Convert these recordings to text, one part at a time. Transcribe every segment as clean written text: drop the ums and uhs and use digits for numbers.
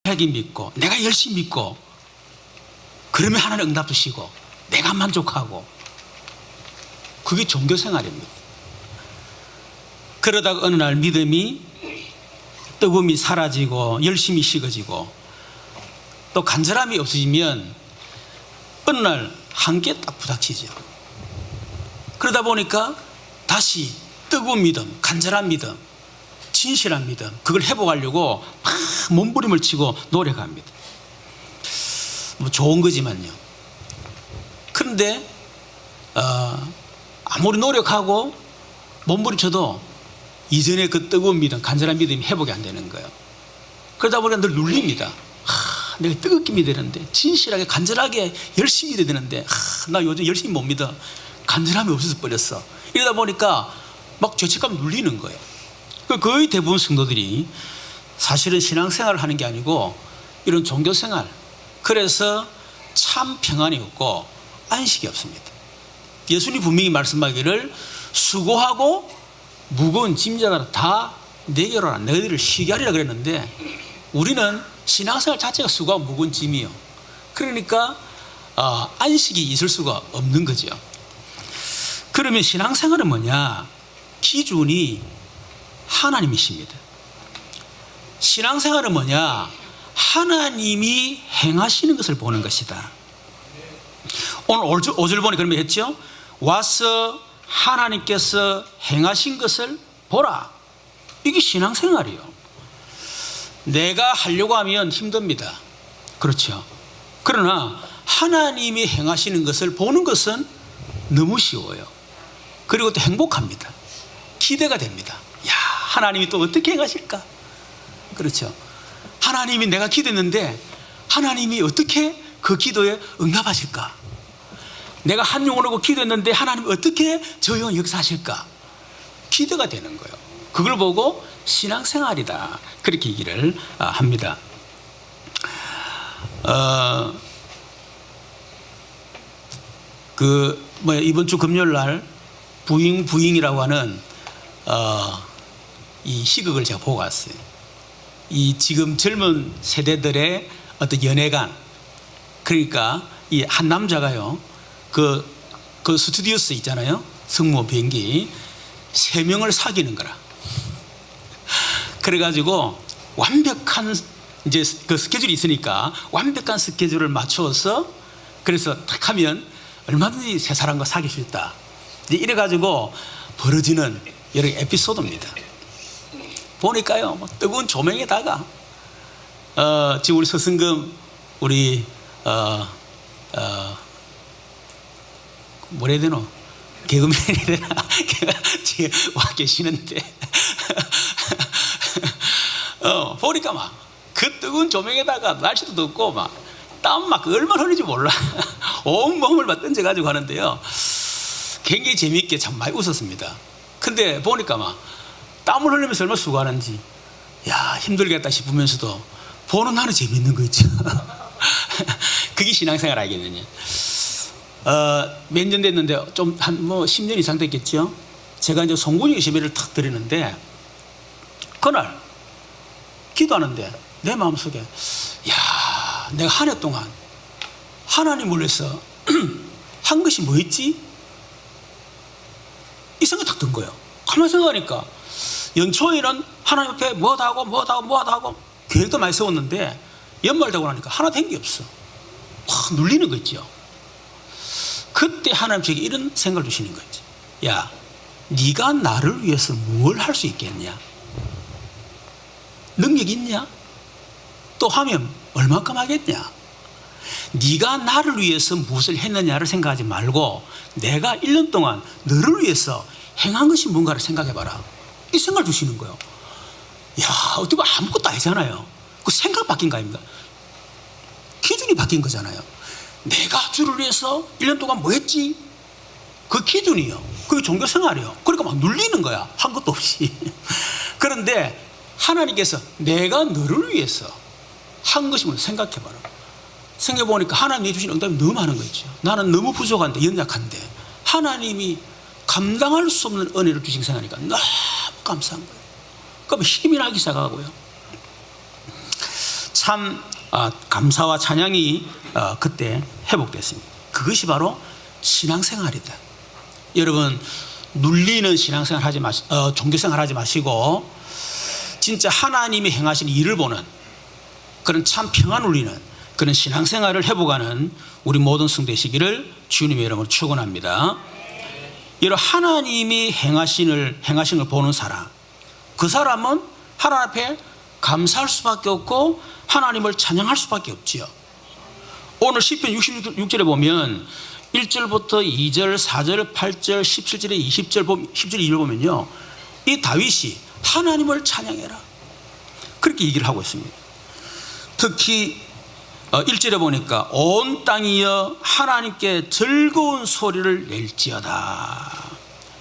하게 믿고 내가 열심히 믿고 그러면 하나님 응답 주시고 내가 만족하고 그게 종교 생활입니다. 그러다가 어느 날 믿음이 뜨거움이 사라지고 열심히 식어지고 또 간절함이 없어지면 어느 날 한계에 딱 부닥치죠. 그러다 보니까 다시 뜨거운 믿음, 간절한 믿음, 진실한 믿음 그걸 회복하려고 막 몸부림을 치고 노력합니다. 뭐 좋은 거지만요. 그런데 아무리 노력하고 몸부림쳐도 이전에 그 뜨거운 믿음, 간절한 믿음이 회복이 안 되는 거예요. 그러다 보니까 늘 눌립니다. 내가 뜨겁게 믿어야 되는데 진실하게 간절하게 열심히 믿어야 되는데 나 요즘 열심히 못 믿어. 간절함이 없어서 버렸어. 이러다 보니까 막 죄책감 눌리는 거예요. 거의 대부분 성도들이 사실은 신앙생활을 하는 게 아니고 이런 종교생활, 그래서 참 평안이 없고 안식이 없습니다. 예수님 분명히 말씀하기를 수고하고 무거운 짐자가 다 내게로 오라, 너희들을 쉬게 하리라 그랬는데 우리는 신앙생활 자체가 수고하고 무거운 짐이요. 그러니까 안식이 있을 수가 없는 거죠. 그러면 신앙생활은 뭐냐? 기준이 하나님이십니다. 신앙생활은 뭐냐? 하나님이 행하시는 것을 보는 것이다. 오늘 5절 보니 그러면 했죠? 와서 하나님께서 행하신 것을 보라. 이게 신앙생활이에요. 내가 하려고 하면 힘듭니다. 그렇죠. 그러나 하나님이 행하시는 것을 보는 것은 너무 쉬워요. 그리고 또 행복합니다. 기대가 됩니다. 야, 하나님이 또 어떻게 행하실까? 그렇죠. 하나님이 내가 기도했는데 하나님이 어떻게 그 기도에 응답하실까? 내가 한 영혼으로 기도했는데 하나님이 어떻게 저 영혼 역사하실까? 기대가 되는 거예요. 그걸 보고 신앙생활이다, 그렇게 얘기를 합니다. 이번 주 금요일 날 부잉이라고 하는 이 시극을 제가 보고 왔어요. 이 지금 젊은 세대들의 어떤 연애관, 그러니까 이 한 남자가요, 그 스튜디오스 있잖아요, 승무원 비행기 3명을 사귀는 거라. 그래가지고 완벽한 이제 그 스케줄이 있으니까 완벽한 스케줄을 맞춰서 그래서 딱 하면 얼마든지 새 사람과 사귈 수 있다. 이래가지고 벌어지는 여러 에피소드입니다. 보니까요, 뭐 뜨거운 조명에다가 지금 우리 서승금 우리 뭐라 해야 되노? 개그맨이 되나? 지금 와 계시는데 보니까 막 그 뜨거운 조명에다가 날씨도 덥고 막 땀 막 얼마나 흐르는지 몰라. 온 몸을 막 던져가지고 하는데요, 굉장히 재미있게 참 많이 웃었습니다. 근데 보니까 막 땀을 흘리면서 얼마나 수고하는지, 야, 힘들겠다 싶으면서도 보는 나는 재미있는 거 있죠. 그게 신앙생활 알겠느냐. 몇 년 됐는데 좀 한 10년 이상 됐겠죠. 제가 이제 송구니 예배를 탁 드리는데 그날 기도하는데 내 마음속에, 야, 내가 한 해 동안 하나님을 위해서 한 것이 뭐였지? 이 생각이 딱 든 거예요. 가만히 생각하니까 연초에는 하나님 앞에 뭐하다 하고 계획도 많이 세웠는데 연말 되고 나니까 하나 된 게 없어. 확 눌리는 거 있죠. 그때 하나님 저에게 이런 생각을 주시는 거지. 야, 네가 나를 위해서 뭘 할 수 있겠냐? 능력 있냐? 또 하면 얼마큼 하겠냐? 네가 나를 위해서 무엇을 했느냐를 생각하지 말고 내가 1년 동안 너를 위해서 행한 것이 뭔가를 생각해봐라. 이 생각을 주시는 거예요. 야, 어떻게 아무것도 아니잖아요. 그 생각 바뀐 거 아닙니까? 기준이 바뀐 거잖아요. 내가 주를 위해서 1년 동안 뭐 했지? 그 기준이요. 그게 종교생활이요. 그러니까 막 눌리는 거야, 한 것도 없이. 그런데 하나님께서 내가 너를 위해서 한 것이 뭔지 생각해봐라. 생각해보니까 하나님이 주신 응답이 너무 많은 거 있죠. 나는 너무 부족한데, 연약한데 하나님이 감당할 수 없는 은혜를 주신 생각하니까 너무 감사한 거예요. 그럼 힘이 나기 시작하고요. 참 감사와 찬양이 그때 회복됐습니다. 그것이 바로 신앙생활이다. 여러분, 눌리는 신앙생활 하지 종교생활 하지 마시고 진짜 하나님이 행하신 일을 보는 그런 참 평안 울리는 그런 신앙생활을 회복하는 우리 모든 성도되시기를 주님의 이름으로 축원합니다. 여러분, 하나님이 행하신 걸 보는 사람, 그 사람은 하나님 앞에 감사할 수밖에 없고 하나님을 찬양할 수밖에 없지요. 오늘 시편 66절에 보면 1절부터 2절, 4절, 8절, 17절에 20절, 2절 보면요, 이 다윗이 하나님을 찬양해라 그렇게 얘기를 하고 있습니다. 특히 1절에 보니까 온 땅이여 하나님께 즐거운 소리를 낼지어다.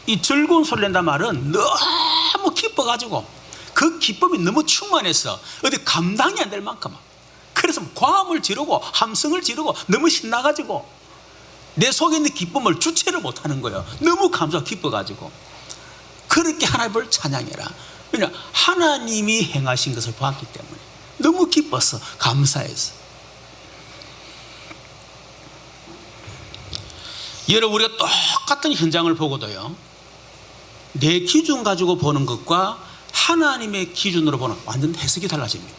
이 즐거운 소리 낸다 말은 너무 기뻐가지고 그 기쁨이 너무 충만해서 어디 감당이 안 될 만큼, 그래서 과음을 지르고 함성을 지르고 너무 신나가지고 내 속에 있는 기쁨을 주체를 못하는 거예요. 너무 감사하고 기뻐가지고. 그렇게 하나님을 찬양해라. 왜냐, 하나님이 행하신 것을 보았기 때문에 너무 기뻤어, 감사해서. 여러분, 우리가 똑같은 현장을 보고도요, 내 기준 가지고 보는 것과 하나님의 기준으로 보는 완전 해석이 달라집니다.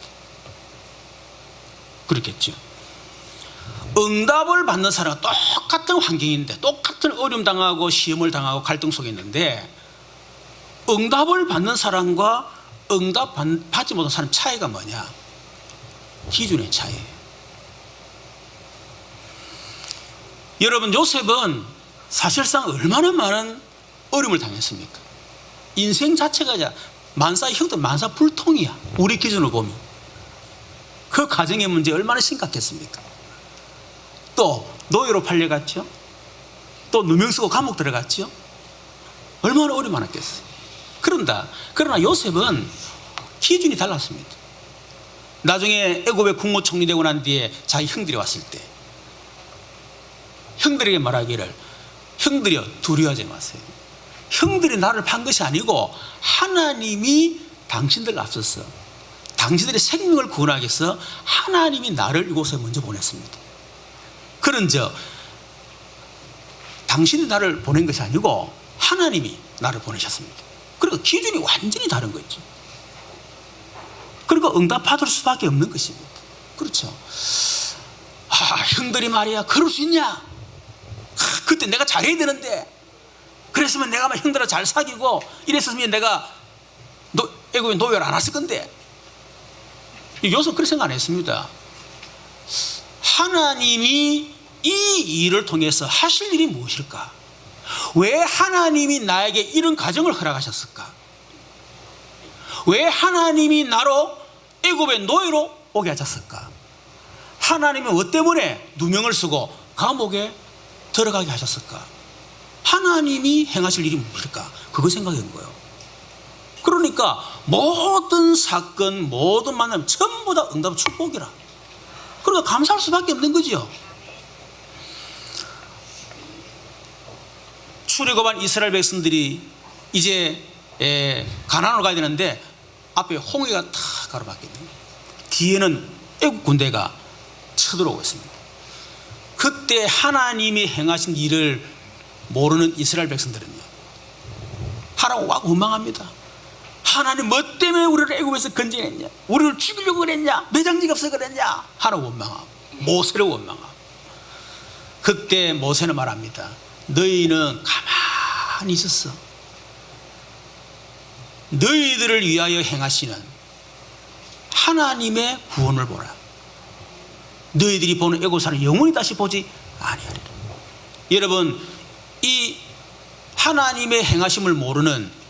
그렇겠죠. 응답을 받는 사람은 똑같은 환경인데, 똑같은 어려움 당하고 시험을 당하고 갈등 속에 있는데, 응답을 받는 사람과 응답 받지 못한 사람 차이가 뭐냐? 기준의 차이예요. 여러분, 요셉은 사실상 얼마나 많은 어려움을 당했습니까? 인생 자체가 만사의 형태, 만사불통이야. 우리 기준으로 보면. 그 가정의 문제 얼마나 심각했습니까? 또 노예로 팔려갔죠. 또 누명 쓰고 감옥 들어갔죠. 얼마나 어려움 많았겠어요. 그러나 요셉은 기준이 달랐습니다. 나중에 애굽의 국무총리 되고 난 뒤에 자기 형들이 왔을 때 형들에게 말하기를, 형들이여 두려워하지 마세요. 형들이 나를 판 것이 아니고 하나님이 당신들을 앞서서 당신들의 생명을 구원하기 위해서 하나님이 나를 이곳에 먼저 보냈습니다. 그런즉 당신이 나를 보낸 것이 아니고 하나님이 나를 보내셨습니다. 그리고 기준이 완전히 다른 거죠. 그리고 응답받을 수밖에 없는 것입니다. 그렇죠. 형들이 말이야 그럴 수 있냐? 그때 내가 잘해야 되는데, 그랬으면 내가 형들하고 잘 사귀고 이랬으면 내가 애굽에 노예를 안 했을 건데. 요셉 그렇게 생각 안 했습니다. 하나님이 이 일을 통해서 하실 일이 무엇일까? 왜 하나님이 나에게 이런 가정을 허락하셨을까? 왜 하나님이 나로 애굽의 노예로 오게 하셨을까? 하나님이 뭐 때문에 누명을 쓰고 감옥에 들어가게 하셨을까? 하나님이 행하실 일이 무엇일까? 그거 생각한 거예요. 그러니까 모든 사건, 모든 만남 전부 다 응답 축복이라. 그러니까 감사할 수밖에 없는 거죠. 출애굽한 이스라엘 백성들이 이제 가나안으로 가야 되는데 앞에 홍해가 다 가로막혔네요. 뒤에는 애국 군대가 쳐들어오고 있습니다. 그때 하나님이 행하신 일을 모르는 이스라엘 백성들은요, 하나님 와 원망합니다. 하나님 뭐 때문에 우리를 애국에서 건져냈냐? 우리를 죽이려고 그랬냐? 매장지가 없어 그랬냐? 하나님 원망하고 모세를 원망하고. 그때 모세는 말합니다. 너희는 가만히 있었어. 너희들을 위하여 행하시는 하나님의 구원을 보라. 너희들이 보는 애고사를 영원히 다시 보지 아니하리라. 여러분, 이 하나님의 행하심을 모르는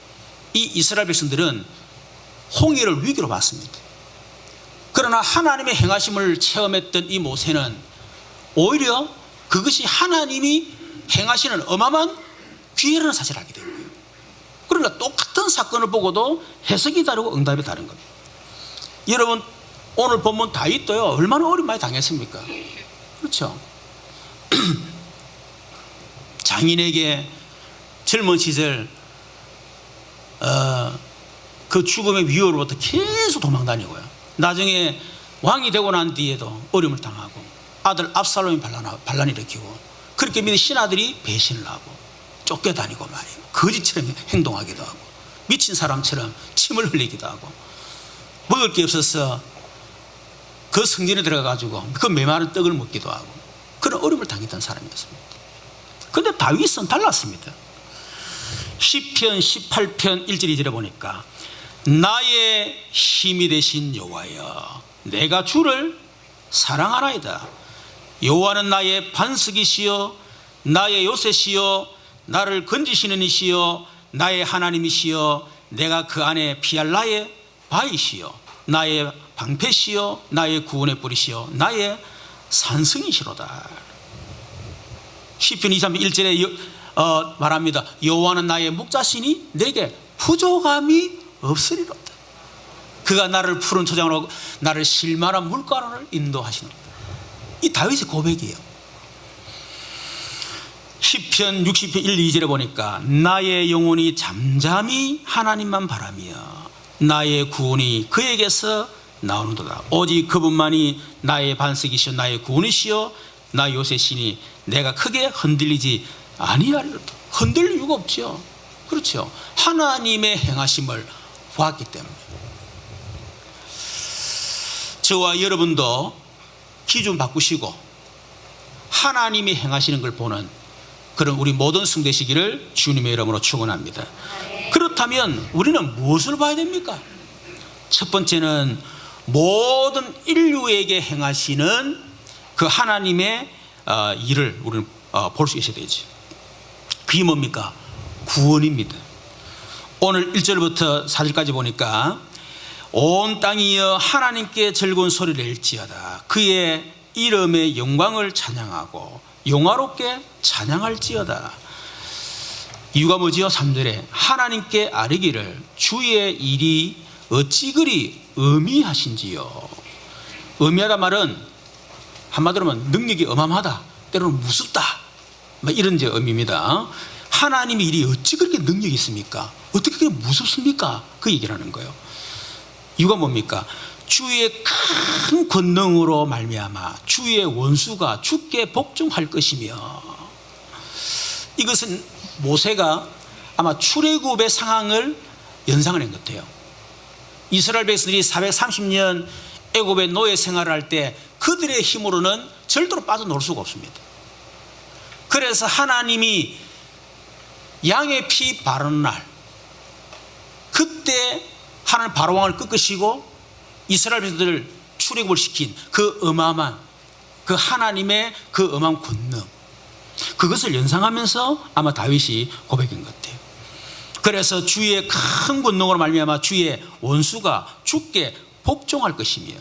이 이스라엘 백성들은 홍해를 위기로 봤습니다. 그러나 하나님의 행하심을 체험했던 이 모세는 오히려 그것이 하나님이 행하시는 어마어마한 기회라는 사실을 알게 된 거예요. 그러니까 똑같은 사건을 보고도 해석이 다르고 응답이 다른 겁니다. 여러분, 오늘 본문 다윗도요 얼마나 어려움 많이 당했습니까? 그렇죠. 장인에게 젊은 시절 그 죽음의 위협으로부터 계속 도망다니고요. 나중에 왕이 되고 난 뒤에도 어려움을 당하고 아들 압살롬이 반란 일으키고 그렇게 믿은 신하들이 배신을 하고 쫓겨다니고 말이에요. 거지처럼 행동하기도 하고 미친 사람처럼 침을 흘리기도 하고 먹을 게 없어서 그 성전에 들어가가지고 그 메마른 떡을 먹기도 하고 그런 어려움을 당했던 사람이었습니다. 그런데 다윗은 달랐습니다. 시편 18편 1절 2절에 보니까 나의 힘이 되신 여호와여 내가 주를 사랑하나이다. 여호와는 나의 반석이시여 나의 요새시여 나를 건지시는 이시여 나의 하나님이시여 내가 그 안에 피할 나의 바위시여 나의 방패시여 나의 구원의 뿌리시여 나의 산성이시로다. 시편 23편 1절에 말합니다. 여호와는 나의 목자시니 내게 부족함이 없으리로다. 그가 나를 푸른 초장으로 나를 실만한 물가로 인도하시는 이 다윗의 고백이에요. 시편 60편 1, 2절에 보니까 나의 영혼이 잠잠히 하나님만 바라며 나의 구원이 그에게서 나오는도다. 오직 그분만이 나의 반석이시여 나의 구원이시여 나의 요새시니 내가 크게 흔들리지 아니하리로다. 흔들릴 이유가 없죠. 그렇죠. 하나님의 행하심을 보았기 때문에. 저와 여러분도 기준 바꾸시고 하나님이 행하시는 걸 보는 그런 우리 모든 승되시기를 주님의 이름으로 축원합니다. 그렇다면 우리는 무엇을 봐야 됩니까? 첫 번째는 모든 인류에게 행하시는 그 하나님의 일을 우리는 볼 수 있어야 되지. 그게 뭡니까? 구원입니다. 오늘 1절부터 4절까지 보니까 온 땅이여 하나님께 즐거운 소리를 낼지어다. 그의 이름의 영광을 찬양하고 영화롭게 찬양할지어다. 이유가 뭐지요? 3절에 하나님께 아뢰기를 주의 일이 어찌 그리 어미하신지요. 어미하다 말은 한마디로 하면 능력이 어마어마하다, 때로는 무섭다, 이런 의미입니다. 하나님의 일이 어찌 그렇게 능력이 있습니까? 어떻게 그렇게 무섭습니까? 그 얘기를 하는 거예요. 이유가 뭡니까? 주의 큰 권능으로 말미암아 주의 원수가 주께 복종할 것이며, 이것은 모세가 아마 출애굽의 상황을 연상을 한 것 같아요. 이스라엘 백성들이 430년 애굽의 노예 생활을 할 때 그들의 힘으로는 절대로 빠져나올 수가 없습니다. 그래서 하나님이 양의 피 바르는 날, 그때 하나님 바로왕을 꺾으시고 이스라엘 백성들을 출애굽을 시킨 그 어마어마한 그 하나님의 그 어마어마한 권능, 그것을 연상하면서 아마 다윗이 고백인 것 같아요. 그래서 주의 큰 권능으로 말미암아 주의 원수가 주께 복종할 것이며,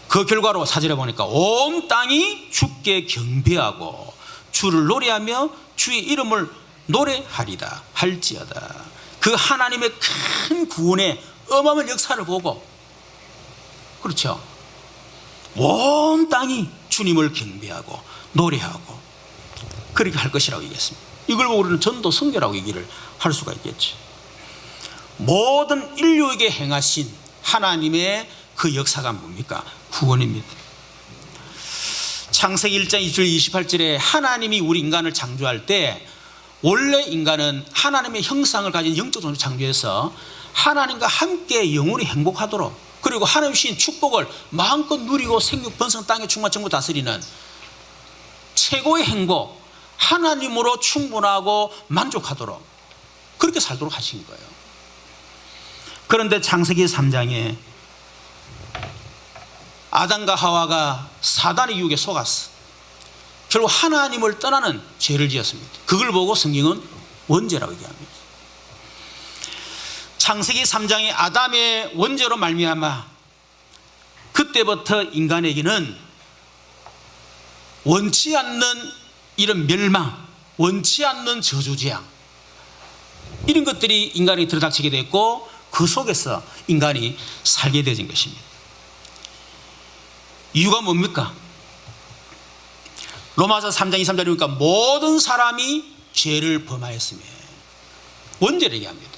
그 결과로 4절에 보니까 온 땅이 주께 경배하고 주를 노래하며 주의 이름을 노래하리다 할지어다. 그 하나님의 큰 구원의 어마어마한 역사를 보고, 그렇죠, 온 땅이 주님을 경배하고 노래하고 그렇게 할 것이라고 얘기했습니다. 이걸 보고 우리는 전도 선교라고 얘기를 할 수가 있겠죠. 모든 인류에게 행하신 하나님의 그 역사가 뭡니까? 구원입니다. 창세기 1장 2절 28절에 하나님이 우리 인간을 창조할 때 원래 인간은 하나님의 형상을 가진 영적 존재로 창조해서 하나님과 함께 영원히 행복하도록, 그리고 하나님 주신 축복을 마음껏 누리고 생육 번성 땅에 충만 전부 다스리는 최고의 행복, 하나님으로 충분하고 만족하도록 그렇게 살도록 하신 거예요. 그런데 창세기 3장에 아담과 하와가 사단의 유혹에 속았어. 결국 하나님을 떠나는 죄를 지었습니다. 그걸 보고 성경은 원죄라고 얘기합니다. 창세기 3장의 아담의 원죄로 말미암아 그때부터 인간에게는 원치 않는 이런 멸망, 원치 않는 저주재앙, 이런 것들이 인간이 들어닥치게 됐고 그 속에서 인간이 살게 되어진 것입니다. 이유가 뭡니까? 로마서 3장 2, 3절에 보니까 모든 사람이 죄를 범하였으며, 원죄를 얘기합니다.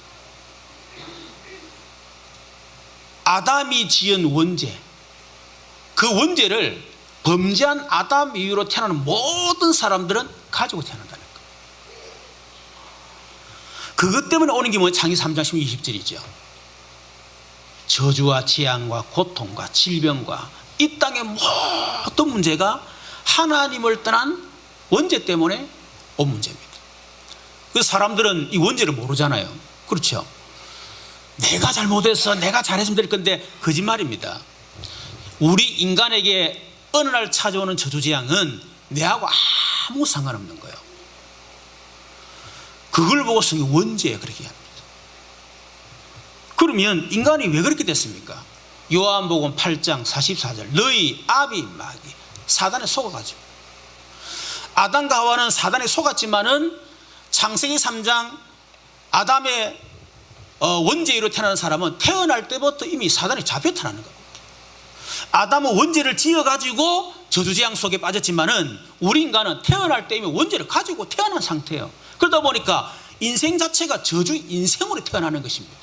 아담이 지은 원죄, 그 원죄를 범죄한 아담 이후로 태어나는 모든 사람들은 가지고 태어난다는 거예요. 그것 때문에 오는 게 뭐예요? 창세기 3장 20절이죠. 저주와 재앙과 고통과 질병과 이 땅의 모든 문제가 하나님을 떠난 원죄 때문에 온 문제입니다. 그래서 사람들은 이 원죄를 모르잖아요. 그렇죠? 내가 잘못해서 내가 잘했으면 될 건데 거짓말입니다. 우리 인간에게 어느 날 찾아오는 저주재앙은 내하고 아무 상관없는 거예요. 그걸 보고 성경이 원죄에 그렇게 합니다. 그러면 인간이 왜 그렇게 됐습니까? 요한복음 8장 44절 너희 아비 마귀 사단에 속아가지고, 아담과 하와는 사단에 속았지만은 창세기 3장 아담의 원죄로 태어나는 사람은 태어날 때부터 이미 사단에 잡혀 태어나는 겁니다. 아담은 원죄를 지어가지고 저주재앙 속에 빠졌지만은 우리 인간은 태어날 때 이미 원죄를 가지고 태어난 상태예요. 그러다 보니까 인생 자체가 저주 인생으로 태어나는 것입니다.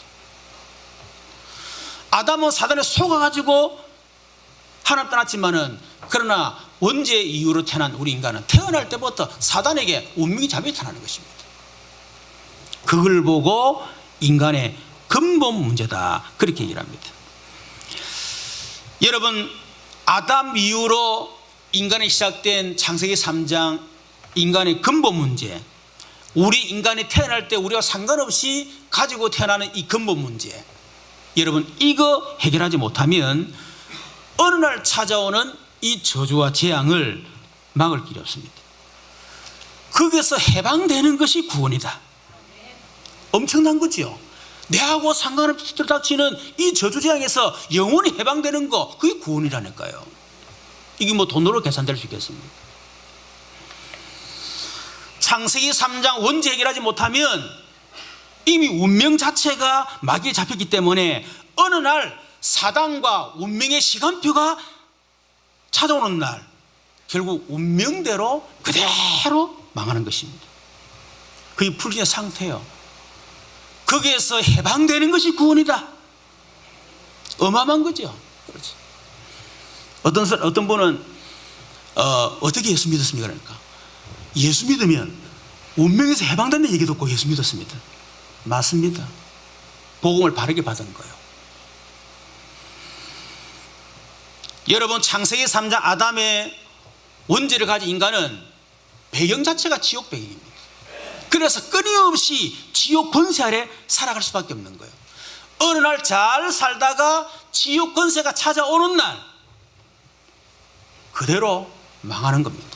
아담은 사단에 속아가지고 하나님 떠났지만은, 그러나 원죄 이후로 태어난 우리 인간은 태어날 때부터 사단에게 운명이 잡혀 태어나는 것입니다. 그걸 보고 인간의 근본 문제다, 그렇게 얘기를 합니다. 여러분, 아담 이후로 인간이 시작된 창세기 3장 인간의 근본 문제, 우리 인간이 태어날 때 우리와 상관없이 가지고 태어나는 이 근본 문제, 여러분 이거 해결하지 못하면 어느 날 찾아오는 이 저주와 재앙을 막을 길이 없습니다. 거기에서 해방되는 것이 구원이다. 엄청난 거죠. 내하고 상관없이 닥치는 이 저주재앙에서 영원히 해방되는 거, 그게 구원이라니까요. 이게 뭐 돈으로 계산될 수 있겠습니까? 창세기 3장 원죄 해결하지 못하면 이미 운명 자체가 마귀에 잡혔기 때문에 어느 날 사단과 운명의 시간표가 찾아오는 날 결국 운명대로 그대로 망하는 것입니다. 그게 불신의 상태예요. 거기에서 해방되는 것이 구원이다. 어마어마한 거죠. 그렇지. 어떤 분은 어떻게 예수 믿었습니까? 그러니까 예수 믿으면 운명에서 해방된다는 얘기 듣고 예수 믿었습니다. 맞습니다. 복음을 바르게 받은 거예요. 여러분, 창세기 3장 아담의 원죄를 가진 인간은 배경 자체가 지옥 배경입니다. 그래서 끊임없이 지옥 권세 아래 살아갈 수밖에 없는 거예요. 어느 날 잘 살다가 지옥 권세가 찾아오는 날 그대로 망하는 겁니다.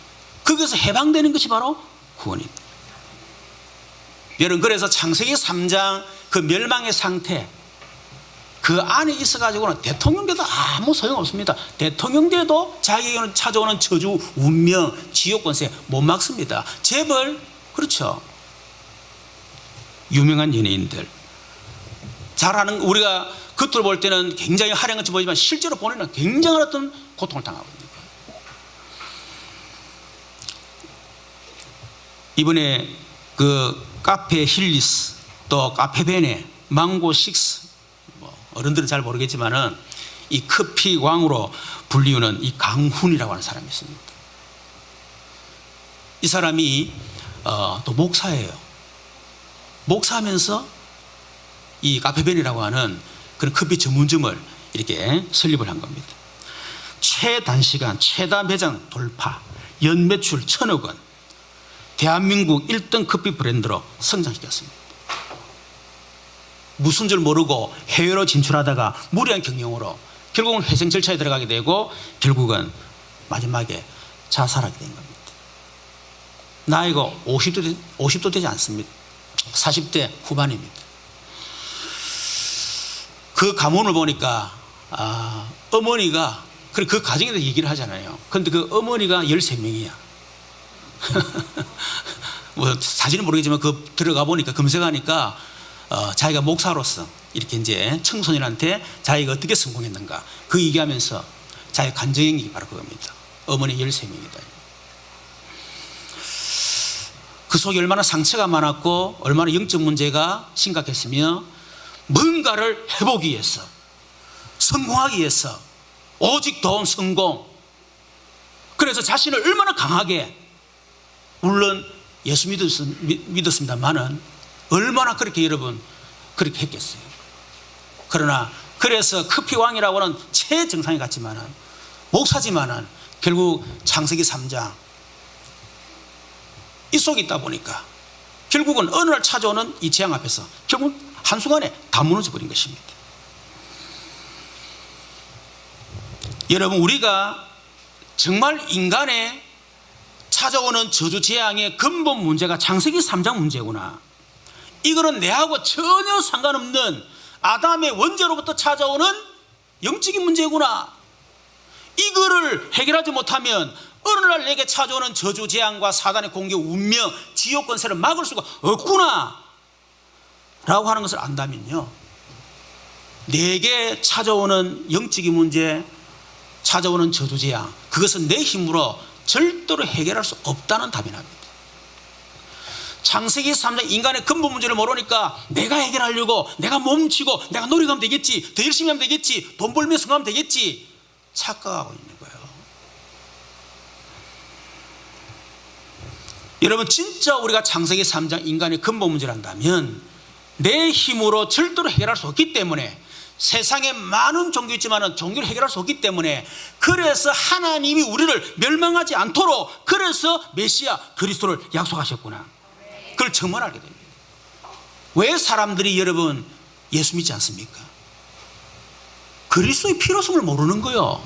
거기서 해방되는 것이 바로 구원입니다. 여러분, 그래서 창세기 3장 그 멸망의 상태, 그 안에 있어가지고는 대통령제도 아무 소용없습니다. 대통령제도 자기에게는 찾아오는 저주, 운명, 지옥 권세 못 막습니다. 재벌, 그렇죠. 유명한 연예인들 잘하는, 우리가 겉으로 볼 때는 굉장히 화려한 것처럼 보이지만 실제로 보내는 굉장한 어떤 고통을 당하고 있는 거예요. 이번에 그 카페 힐리스, 또 카페 베네, 망고 식스, 어른들은 잘 모르겠지만은 이 커피 왕으로 불리우는 이 강훈이라고 하는 사람이 있습니다. 이 사람이 또 목사예요. 목사하면서 이 카페벤이라고 하는 그런 커피 전문점을 이렇게 설립을 한 겁니다. 최단시간 최다 매장 돌파, 연매출 1,000억 원, 대한민국 1등 커피 브랜드로 성장시켰습니다. 무슨 줄 모르고 해외로 진출하다가 무리한 경영으로 결국은 회생 절차에 들어가게 되고 결국은 마지막에 자살하게 된 겁니다. 나이가 50도 되지 않습니다. 40대 후반입니다. 그 가문을 보니까 어머니가 그 가정에 대해서 얘기를 하잖아요. 그런데 그 어머니가 13명이야. 뭐 사실은 모르겠지만 그 들어가 보니까 검색하니까 자기가 목사로서 이렇게 이제 청소년한테 자기가 어떻게 성공했는가 그 얘기하면서 자기 간증이 바로 그겁니다. 어머니 13명이다. 그 속에 얼마나 상처가 많았고 얼마나 영적 문제가 심각했으며 뭔가를 해보기 위해서 성공하기 위해서 오직 돈, 성공. 그래서 자신을 얼마나 강하게, 물론 예수 믿었습니다만은 얼마나 그렇게 여러분 그렇게 했겠어요. 그러나 그래서 커피왕이라고 하는 최정상에 갔지만은, 목사지만은 결국 창세기 3장 이 속에 있다 보니까 결국은 어느 날 찾아오는 이 재앙 앞에서 결국 한순간에 다 무너져 버린 것입니다. 여러분, 우리가 정말 인간의 찾아오는 저주 재앙의 근본 문제가 창세기 3장 문제구나, 이거는 내하고 전혀 상관없는 아담의 원죄로부터 찾아오는 영적인 문제구나, 이거를 해결하지 못하면 어느 날 내게 찾아오는 저주 재앙과 사단의 공격, 운명, 지옥 권세를 막을 수가 없구나 라고 하는 것을 안다면요, 내게 찾아오는 영적인 문제, 찾아오는 저주 재앙, 그것은 내 힘으로 절대로 해결할 수 없다는 답이 납니다. 창세기 3장 인간의 근본 문제를 모르니까 내가 해결하려고, 내가 몸치고 내가 노력하면 되겠지, 더 열심히 하면 되겠지, 돈 벌며 성공하면 되겠지 착각하고 있는 거예요. 여러분, 진짜 우리가 창세기 3장 인간의 근본 문제를 한다면 내 힘으로 절대로 해결할 수 없기 때문에, 세상에 많은 종교 있지만 종교를 해결할 수 없기 때문에, 그래서 하나님이 우리를 멸망하지 않도록 그래서 메시아 그리스도를 약속하셨구나, 그걸 정말 알게 됩니다. 왜 사람들이 여러분 예수 믿지 않습니까? 그리스도의 필요성을 모르는 거예요.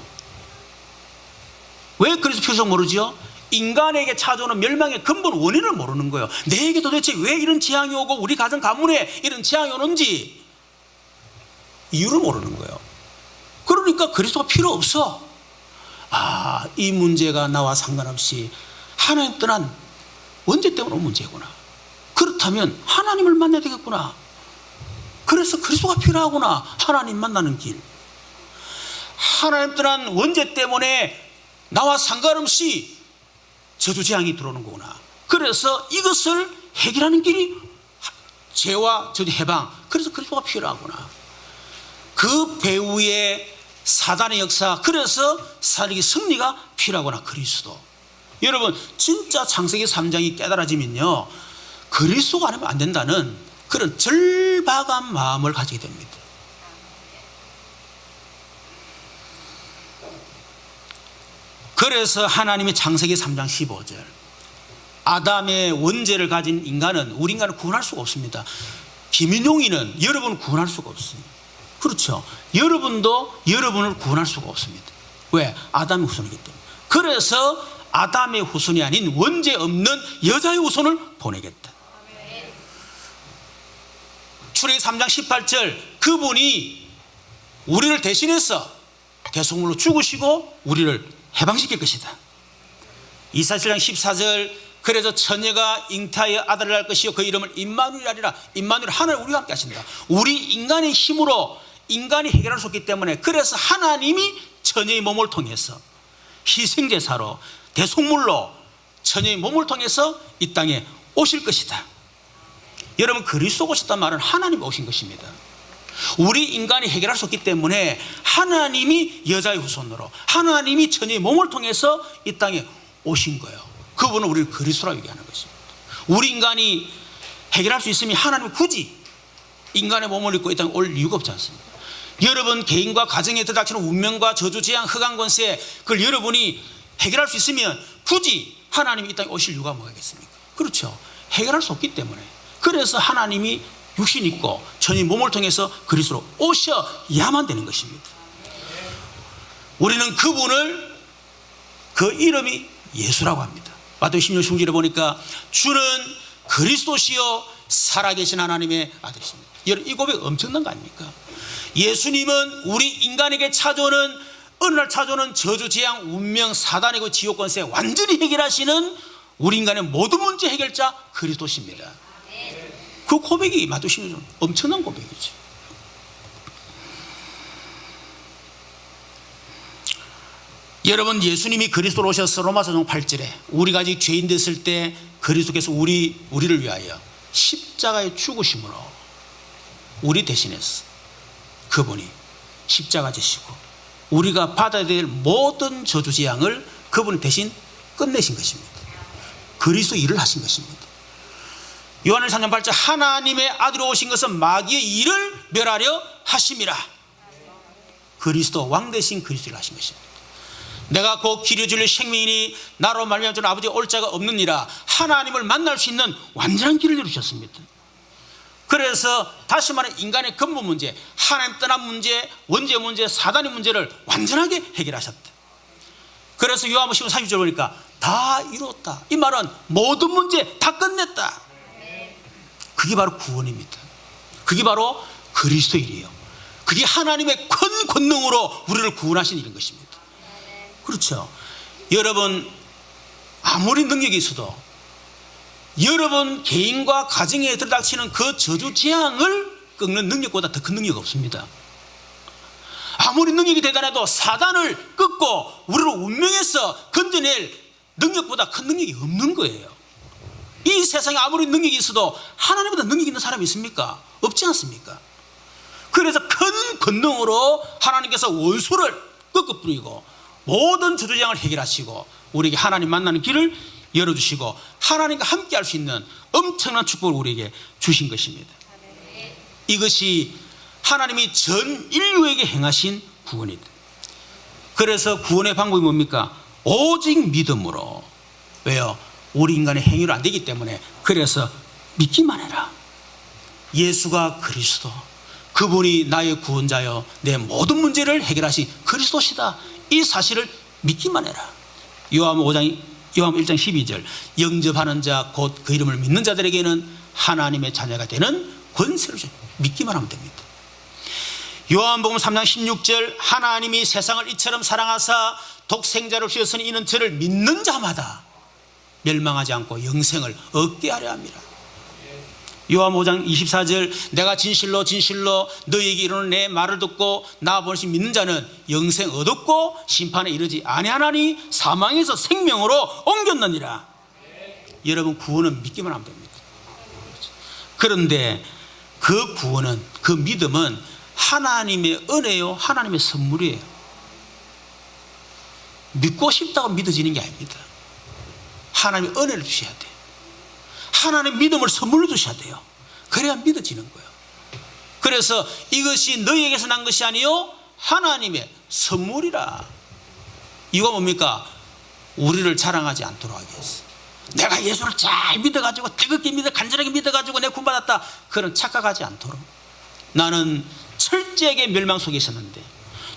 왜 그리스도 필요성 모르죠? 인간에게 찾아오는 멸망의 근본 원인을 모르는 거예요. 내게 도대체 왜 이런 재앙이 오고 우리 가정 가문에 이런 재앙이 오는지 이유를 모르는 거예요. 그러니까 그리스도가 필요 없어. 이 문제가 나와 상관없이 하나님 떠난 원죄 때문에 온 문제구나. 그렇다면 하나님을 만나야 되겠구나. 그래서 그리스도가 필요하구나. 하나님 만나는 길. 하나님 떠난 원죄 때문에 나와 상관없이 저주 재앙이 들어오는 거구나. 그래서 이것을 해결하는 길이 죄와 저주 해방, 그래서 그리스도가 필요하구나. 그 배후의 사단의 역사, 그래서 사단의 승리가 필요하구나. 그리스도. 여러분, 진짜 창세기 3장이 깨달아지면요, 그리스도가 아니면 안 된다는 그런 절박한 마음을 가지게 됩니다. 그래서 하나님의 창세기 3장 15절, 아담의 원죄를 가진 인간은, 우리 인간을 구원할 수가 없습니다. 김인용이는 여러분을 구원할 수가 없습니다. 그렇죠? 여러분도 여러분을 구원할 수가 없습니다. 왜? 아담의 후손이기 때문에. 그래서 아담의 후손이 아닌 원죄 없는 여자의 후손을 보내겠다. 출애굽기 3장 18절, 그분이 우리를 대신해서 대속물로 죽으시고 우리를 해방시킬 것이다. 이사야서 14절, 그래서 처녀가 잉타의 아들을 낳을 것이요 그 이름을 임마누엘이라. 임마누엘, 하나님 우리와 함께 하신다. 우리 인간의 힘으로 인간이 해결할 수 없기 때문에, 그래서 하나님이 처녀의 몸을 통해서 희생제사로 대속물로 처녀의 몸을 통해서 이 땅에 오실 것이다. 여러분, 그리스도가 오셨단 말은 하나님이 오신 것입니다. 우리 인간이 해결할 수 없기 때문에 하나님이 여자의 후손으로, 하나님이 처녀의 몸을 통해서 이 땅에 오신 거예요. 그분은 우리를 그리스도라고 얘기하는 것입니다. 우리 인간이 해결할 수 있으면 하나님은 굳이 인간의 몸을 입고 이 땅에 올 이유가 없지 않습니까? 여러분 개인과 가정에 들닥치는 운명과 저주, 재앙, 흑암 권세, 그걸 여러분이 해결할 수 있으면 굳이 하나님이 이 땅에 오실 이유가 뭐겠습니까? 그렇죠. 해결할 수 없기 때문에. 그래서 하나님이 육신 있고 전이 몸을 통해서 그리스도로 오셔야만 되는 것입니다. 우리는 그분을, 그 이름이 예수라고 합니다. 마태복음 16장 16절에 보니까 주는 그리스도시요 살아계신 하나님의 아들이십니다. 여러분, 이 고백 엄청난 거 아닙니까? 예수님은 우리 인간에게 찾아오는, 어느 날 찾아오는 저주, 재앙, 운명, 사단이고 지옥 권세 완전히 해결하시는 우리 인간의 모든 문제 해결자 그리스도십니다. 그 고백이 마태복음 16장 엄청난 고백이죠. 여러분, 예수님이 그리스도로 오셔서 로마서 8절에 우리가 아직 죄인 됐을 때 그리스도께서 우리를 위하여 십자가에 죽으심으로 우리 대신해서 그분이 십자가 지시고 우리가 받아야 될 모든 저주재앙을 그분 대신 끝내신 것입니다. 그리스도 일을 하신 것입니다. 요한의 3장 8절 하나님의 아들이 오신 것은 마귀의 일을 멸하려 하심이라. 그리스도 왕 대신 그리스도를 하신 것입니다. 내가 곧 길이 진리 생명이니 나로 말미암아 저는 아버지의 올 자가 없느니라. 하나님을 만날 수 있는 완전한 길을 열어주셨습니다. 그래서 다시 말해 인간의 근본 문제, 하나님 떠난 문제, 원죄 문제, 사단의 문제를 완전하게 해결하셨다. 그래서 요한복음 15장 30절 보니까 다 이루었다. 이 말은 모든 문제 다 끝냈다. 그게 바로 구원입니다. 그게 바로 그리스도의 일이에요. 그게 하나님의 큰 권능으로 우리를 구원하신 일인 것입니다. 그렇죠. 여러분 아무리 능력이 있어도 여러분 개인과 가정에 들이닥치는 그 저주 재앙을 꺾는 능력보다 더 큰 능력이 없습니다. 아무리 능력이 대단해도 사단을 꺾고 우리를 운명에서 건져낼 능력보다 큰 능력이 없는 거예요. 이 세상에 아무리 능력이 있어도 하나님보다 능력이 있는 사람이 있습니까? 없지 않습니까? 그래서 큰 권능으로 하나님께서 원수를 꺾어뿌리고 모든 저주재앙을 해결하시고 우리에게 하나님 만나는 길을 열어주시고 하나님과 함께 할 수 있는 엄청난 축복을 우리에게 주신 것입니다. 이것이 하나님이 전 인류에게 행하신 구원이다. 그래서 구원의 방법이 뭡니까? 오직 믿음으로. 왜요? 우리 인간의 행위로 안 되기 때문에. 그래서 믿기만 해라. 예수가 그리스도, 그분이 나의 구원자여 내 모든 문제를 해결하신 그리스도시다. 이 사실을 믿기만 해라. 요한복음 1장 12절 영접하는 자 곧 그 이름을 믿는 자들에게는 하나님의 자녀가 되는 권세를 줘. 믿기만 하면 됩니다. 요한복음 3장 16절 하나님이 세상을 이처럼 사랑하사 독생자를 주셨으니 이는 저를 믿는 자마다 멸망하지 않고 영생을 얻게 하려 합니다. 요한복음 5장 24절 내가 진실로 진실로 너희에게 이르는 내 말을 듣고 나 보내신 믿는 자는 영생 얻었고 심판에 이르지 아니하나니 사망에서 생명으로 옮겼느니라. 여러분 구원은 믿기만 하면 됩니다. 그런데 그 구원은, 그 믿음은 하나님의 은혜요, 하나님의 선물이에요. 믿고 싶다고 믿어지는 게 아닙니다. 하나님의 은혜를 주셔야 돼요. 하나님의 믿음을 선물로 주셔야 돼요. 그래야 믿어지는 거예요. 그래서 이것이 너희에게서 난 것이 아니요 하나님의 선물이라. 이거 뭡니까? 우리를 자랑하지 않도록 하기 위해서. 내가 예수를 잘 믿어가지고 뜨겁게 믿어 간절하게 믿어가지고 내가 구원받았다, 그런 착각하지 않도록. 나는 철저하게 멸망 속에 있었는데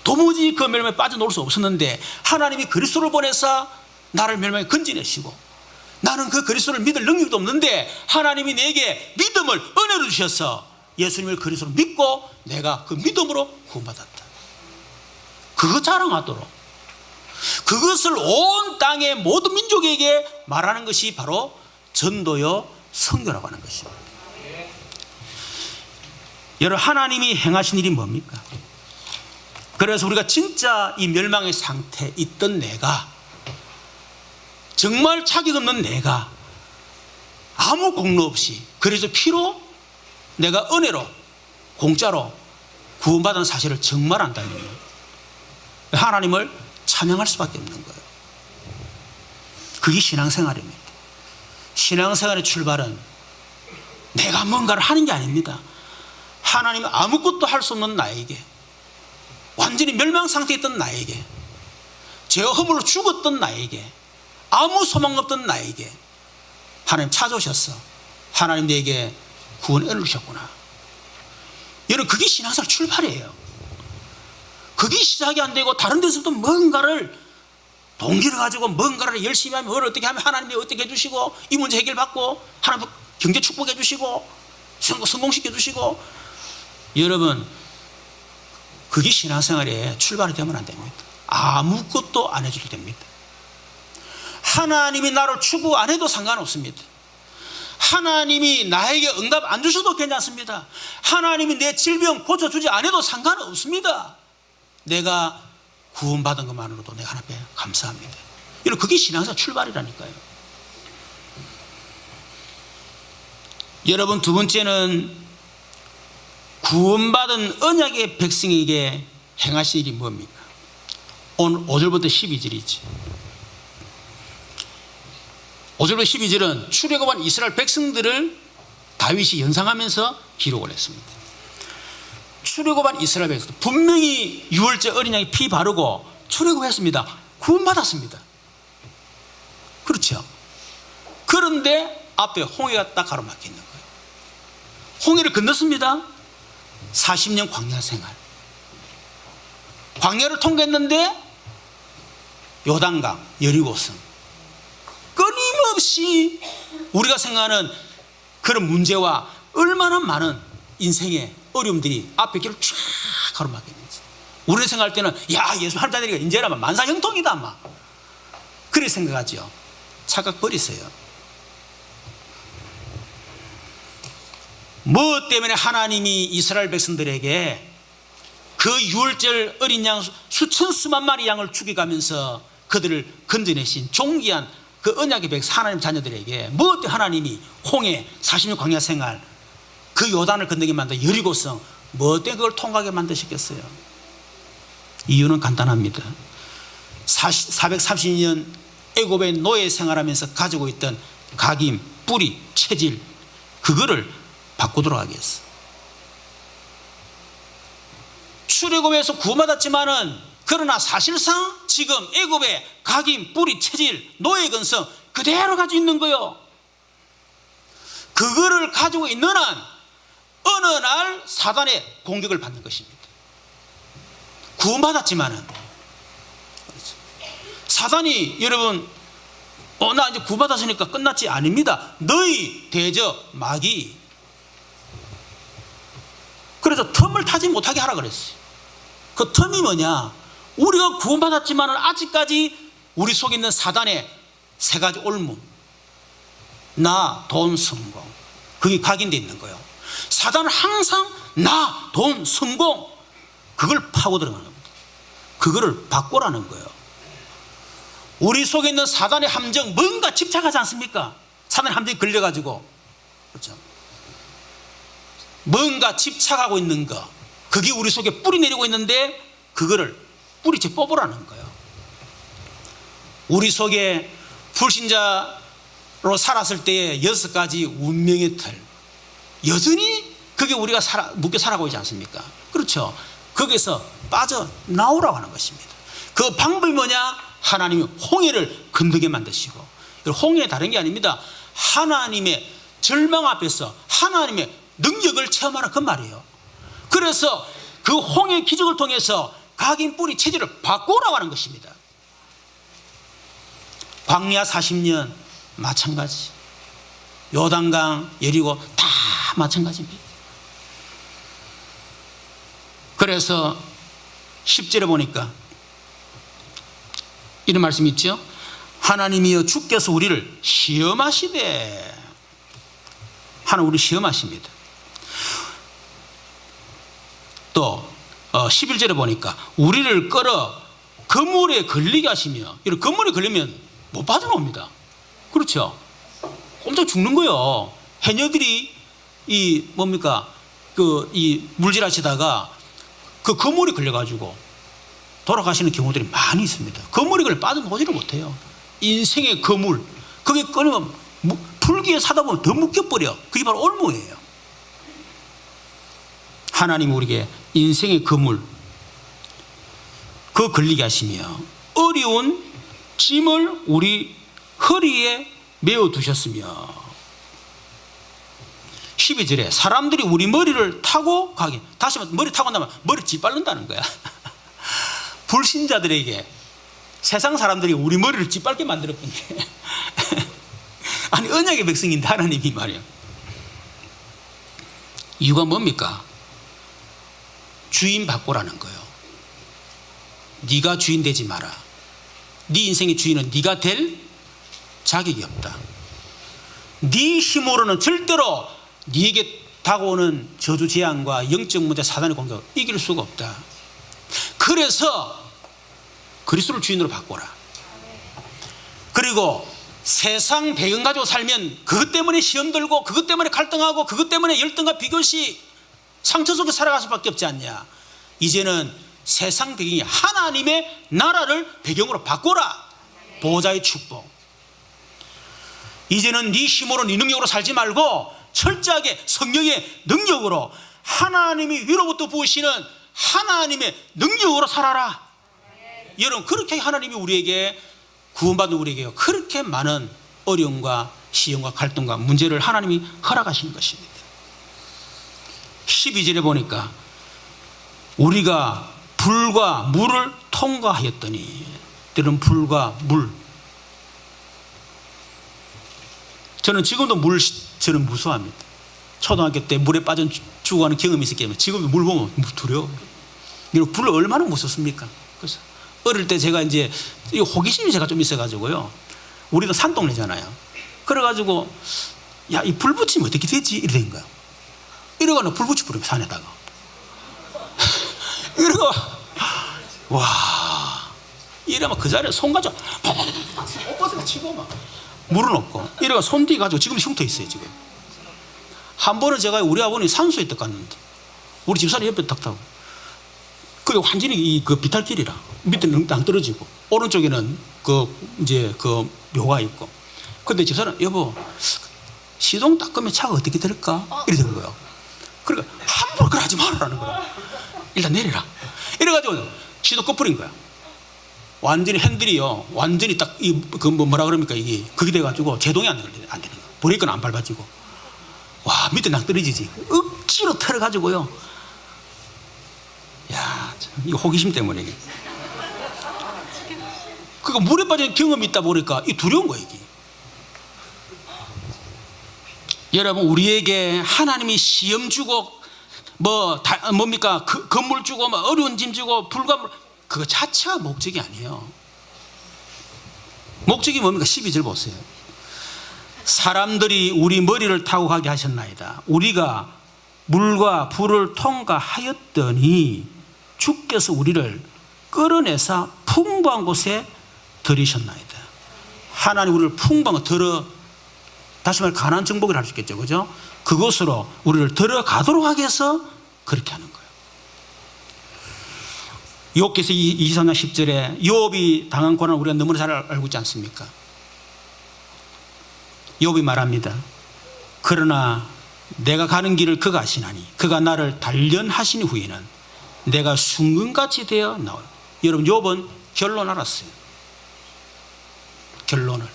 도무지 그 멸망에 빠져놓을 수 없었는데 하나님이 그리스도를 보내사 나를 멸망에 건져내시고 나는 그 그리스도를 믿을 능력도 없는데 하나님이 내게 믿음을 은혜로 주셔서 예수님을 그리스도로 믿고 내가 그 믿음으로 구원받았다. 그거 자랑하도록, 그것을 온 땅의 모든 민족에게 말하는 것이 바로 전도요 선교라고 하는 것입니다. 여러분 하나님이 행하신 일이 뭡니까? 그래서 우리가 진짜 이 멸망의 상태에 있던 내가, 정말 자격 없는 내가 아무 공로 없이 그래서 피로 내가 은혜로 공짜로 구원받은 사실을 정말 안다면요 하나님을 찬양할 수밖에 없는 거예요. 그게 신앙생활입니다. 신앙생활의 출발은 내가 뭔가를 하는 게 아닙니다. 하나님은 아무것도 할 수 없는 나에게, 완전히 멸망 상태에 있던 나에게, 죄와 허물로 죽었던 나에게, 아무 소망 없던 나에게 하나님 찾아오셨어. 하나님 내게 구원의 은혜를 주셨구나. 여러분 그게 신앙생활 출발이에요. 그게 시작이 안 되고 다른 데서부터 뭔가를 동기를 가지고 뭔가를 열심히 하면 뭘 어떻게 하면 하나님이 어떻게 해주시고 이 문제 해결받고 하나님 경제 축복해 주시고 성공시켜 주시고, 여러분 그게 신앙생활의 출발이 되면 안 됩니다. 아무것도 안 해줘도 됩니다. 하나님이 나를 추구 안 해도 상관없습니다. 하나님이 나에게 응답 안 주셔도 괜찮습니다. 하나님이 내 질병 고쳐주지 않아도 상관없습니다. 내가 구원받은 것만으로도 내가 하나님께 감사합니다. 여러분 그게 신앙생활 출발이라니까요. 여러분 두 번째는 구원받은 언약의 백성에게 행하실 일이 뭡니까? 오늘 5절부터 12절이지. 5절부터 12절은 출애굽한 이스라엘 백성들을 다윗이 연상하면서 기록을 했습니다. 출애굽한 이스라엘 백성들, 분명히 유월절 어린 양이 피 바르고 출애굽했습니다. 구원받았습니다. 그렇죠. 그런데 앞에 홍해가 딱 가로막혀 있는 거예요. 홍해를 건넜습니다. 40년 광야 생활. 광야를 통과했는데 요단강, 여리고성, 끊임없이 우리가 생각하는 그런 문제와 얼마나 많은 인생의 어려움들이 앞에 길을 쫙 가로막혀 있는지. 우리가 생각할 때는 야, 예수 하나님이가 이제라면 만사형통이다 막 그렇게 생각하죠. 착각 버리세요. 뭐 때문에 하나님이 이스라엘 백성들에게 그 유월절 어린 양 수천 수만 마리 양을 죽여가면서 그들을 건져내신 존귀한 그 언약의 백성 하나님 자녀들에게 뭐 때문에 하나님이 홍해 40년 광야 생활 그 요단을 건너게 만든 여리고성 뭐 때문에 그걸 통과하게 만드셨겠어요? 이유는 간단합니다. 430년 애굽의 노예 생활하면서 가지고 있던 각임, 뿌리, 체질 그거를 바꾸도록 하겠어. 출애굽에서 구원받았지만은 그러나 사실상 지금 애굽의 각임, 뿌리, 체질, 노예 근성 그대로 가지고 있는 거요. 그거를 가지고 있는 한 어느 날 사단의 공격을 받는 것입니다. 구원받았지만은 사단이 여러분 나 이제 구원받았으니까 끝났지 아닙니다. 너희 대적 마귀. 그래서 틈을 타지 못하게 하라 그랬어요. 그 틈이 뭐냐? 우리가 구원받았지만은 아직까지 우리 속에 있는 사단의 세 가지 올무, 나, 돈, 성공, 그게 각인되어 있는 거예요. 사단은 항상 나, 돈, 성공 그걸 파고 들어가는 겁니다. 그거를 바꾸라는 거예요. 우리 속에 있는 사단의 함정 뭔가 집착하지 않습니까? 사단의 함정에 걸려가지고 그렇죠? 뭔가 집착하고 있는 거 그게 우리 속에 뿌리 내리고 있는데 그거를 뿌리채 뽑으라는 거예요. 우리 속에 불신자로 살았을 때의 6가지 운명의 틀 여전히 그게 우리가 묶여 살아가고 있지 않습니까? 그렇죠. 거기서 빠져나오라고 하는 것입니다. 그 방법이 뭐냐? 하나님이 홍해를 건너게 만드시고, 홍해는 다른 게 아닙니다. 하나님의 절망 앞에서 하나님의 능력을 체험하라 그 말이에요. 그래서 그 홍해 기적을 통해서 각인 뿌리 체질을 바꾸라고 하는 것입니다. 광야 40년 마찬가지, 요단강 여리고 다 마찬가지입니다. 그래서 10절에 보니까 이런 말씀이 있죠. 하나님이여 주께서 우리를 시험하시되, 하나님 우리 시험하십니다. 또 11절에 보니까 우리를 끌어 그물에 걸리게 하시며, 이런 그물에 걸리면 못 빠져나옵니다. 그렇죠. 꼼짝 죽는 거예요. 해녀들이 이 물질하시다가 그 그물에 걸려가지고 돌아가시는 경우들이 많이 있습니다. 그물에 걸려 빠져나오지를 못해요. 인생의 그물, 그게 끊으면 풀기에 사다 보면 더 묶여버려. 그게 바로 올무예요. 하나님이 우리에게 인생의 그물, 그거 걸리게 하시며 어려운 짐을 우리 허리에 메어 두셨으며, 12절에 사람들이 우리 머리를 타고 가게. 다시 말해 머리 타고 나면 머리 짓밟는다는 거야. 불신자들에게 세상 사람들이 우리 머리를 짓밟게 만들었던데 아니 언약의 백성인데 하나님이 말이야. 이유가 뭡니까? 주인 바꾸라는 거예요. 네가 주인 되지 마라. 네 인생의 주인은 네가 될 자격이 없다. 네 힘으로는 절대로 네게 다가오는 저주 재앙과 영적 문제 사단의 공격을 이길 수가 없다. 그래서 그리스도를 주인으로 바꿔라. 그리고 세상 배경 가지고 살면 그것 때문에 시험 들고 그것 때문에 갈등하고 그것 때문에 열등과 비교시 상처 속에 살아갈 수밖에 없지 않냐. 이제는 세상 배경이 하나님의 나라를 배경으로 바꿔라. 보호자의 축복. 이제는 네 힘으로 네 능력으로 살지 말고 철저하게 성령의 능력으로 하나님이 위로부터 부으시는 하나님의 능력으로 살아라. 여러분, 그렇게 하나님이 우리에게, 구원받은 우리에게 그렇게 많은 어려움과 시험과 갈등과 문제를 하나님이 허락하시는 것입니다. 12절에 보니까 우리가 불과 물을 통과하였더니, 때로는 불과 물. 저는 지금도 저는 무서워합니다. 초등학교 때 물에 빠져 죽어가는 경험이 있었기 때문에 지금도 물 보면 두려워요. 불을 얼마나 무섭습니까? 그래서 어릴 때 제가 이제 호기심이 제가 좀 있어가지고요. 우리도 산동네잖아요. 그래가지고 야, 이 불 붙이면 어떻게 되지? 이래 된 거야. 이러고는 불 붙여버리면 산에다가. 이러고 와, 이러면 그 자리에 손 가지고 옷벗어가 치고 막 물은 없고 이러고 손 뒤 가지고 지금 흉터 있어요. 지금 한 번은 제가 우리 아버님 산소에 딱 갔는데 우리 집사람 옆에 딱 타고, 그게 완전히 그 비탈길이라 밑에는 안 떨어지고 오른쪽에는 이제 그 묘가 있고. 근데 집사람, 여보 시동 닦으면 차가 어떻게 될까? 이래 된 거예요. 그러니까 함부로 그걸 하지 말라는 거야. 일단 내리라. 이래가지고 시동 꺼버린 거야. 완전히 핸들이요, 완전히 딱 뭐라 그럽니까, 이게 그게 돼가지고 제동이 안 되는 거야. 브레이크는 안 밟아지고, 와, 밑에 낭 떨어지지. 억지로 털어가지고요. 야, 이거 호기심 때문에 이게. 그러니까 물에 빠진 경험이 있다 보니까 이 두려운 거예요, 이게. 여러분, 우리에게 하나님이 시험 주고 뭡니까, 건물 주고 어려운 짐 주고 불가물, 그거 자체가 목적이 아니에요. 목적이 뭡니까? 12절 보세요. 사람들이 우리 머리를 타고 가게 하셨나이다. 우리가 물과 불을 통과하였더니 주께서 우리를 끌어내사 풍부한 곳에 들이셨나이다. 하나님 우리를 풍부한 곳 다시 말해 가나안 정복이라 할 수 있겠죠, 그죠? 그곳으로 우리를 들어가도록 하기 위해서 그렇게 하는 거예요. 욥기서 23장 10절에 욥이 당한 고난 우리가 너무나 잘 알고 있지 않습니까? 욥이 말합니다. 그러나 내가 가는 길을 그가 아시나니 그가 나를 단련하신 후에는 내가 순금같이 되어 나올. 여러분, 욥은 결론 알았어요. 결론을.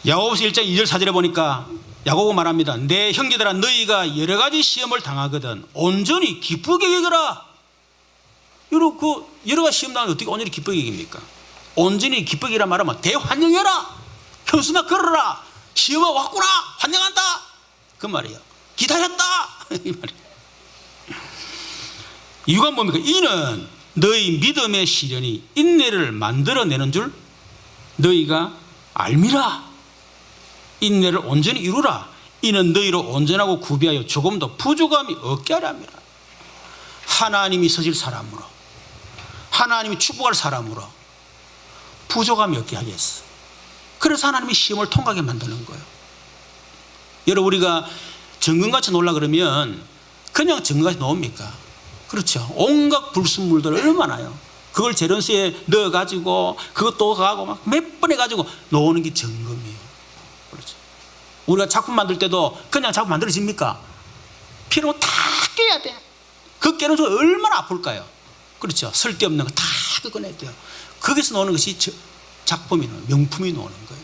야고보서 1장 2절 4절에 보니까 야고보 말합니다. 내 형제들아, 너희가 여러 가지 시험을 당하거든 온전히 기쁘게 여겨라. 여러 가지 시험 당하면 어떻게 온전히 기쁘게 여깁니까? 온전히 기쁘게 이라 말하면 대환영해라. 현수막 걸어라. 시험아 왔구나. 환영한다. 그 말이에요. 기다렸다. 이 말이에요. 이유가 뭡니까? 이는 너희 믿음의 시련이 인내를 만들어내는 줄 너희가 알미라. 인내를 온전히 이루라. 이는 너희로 온전하고 구비하여 조금도 부족함이 없게 하려 함이라. 하나님이 서실 사람으로, 하나님이 축복할 사람으로 부족함이 없게 하겠어. 그래서 하나님이 시험을 통과하게 만드는 거예요. 여러분, 우리가 정금같이 놀라 그러면 그냥 정금같이 놓습니까? 그렇죠. 온갖 불순물들 얼마나 많아요. 그걸 재련소에 넣어가지고 그것도 가고 막 몇 번 해가지고 놓는 게 정금이에요. 그렇죠. 우리가 작품 만들 때도 그냥 작품 만들어집니까? 필요로 다 깨야 돼. 그 깨는 소 얼마나 아플까요? 그렇죠. 쓸데없는 거 다 끄꺼내야 돼요. 거기서 나오는 것이 작품이, 명품이 나오는 거예요.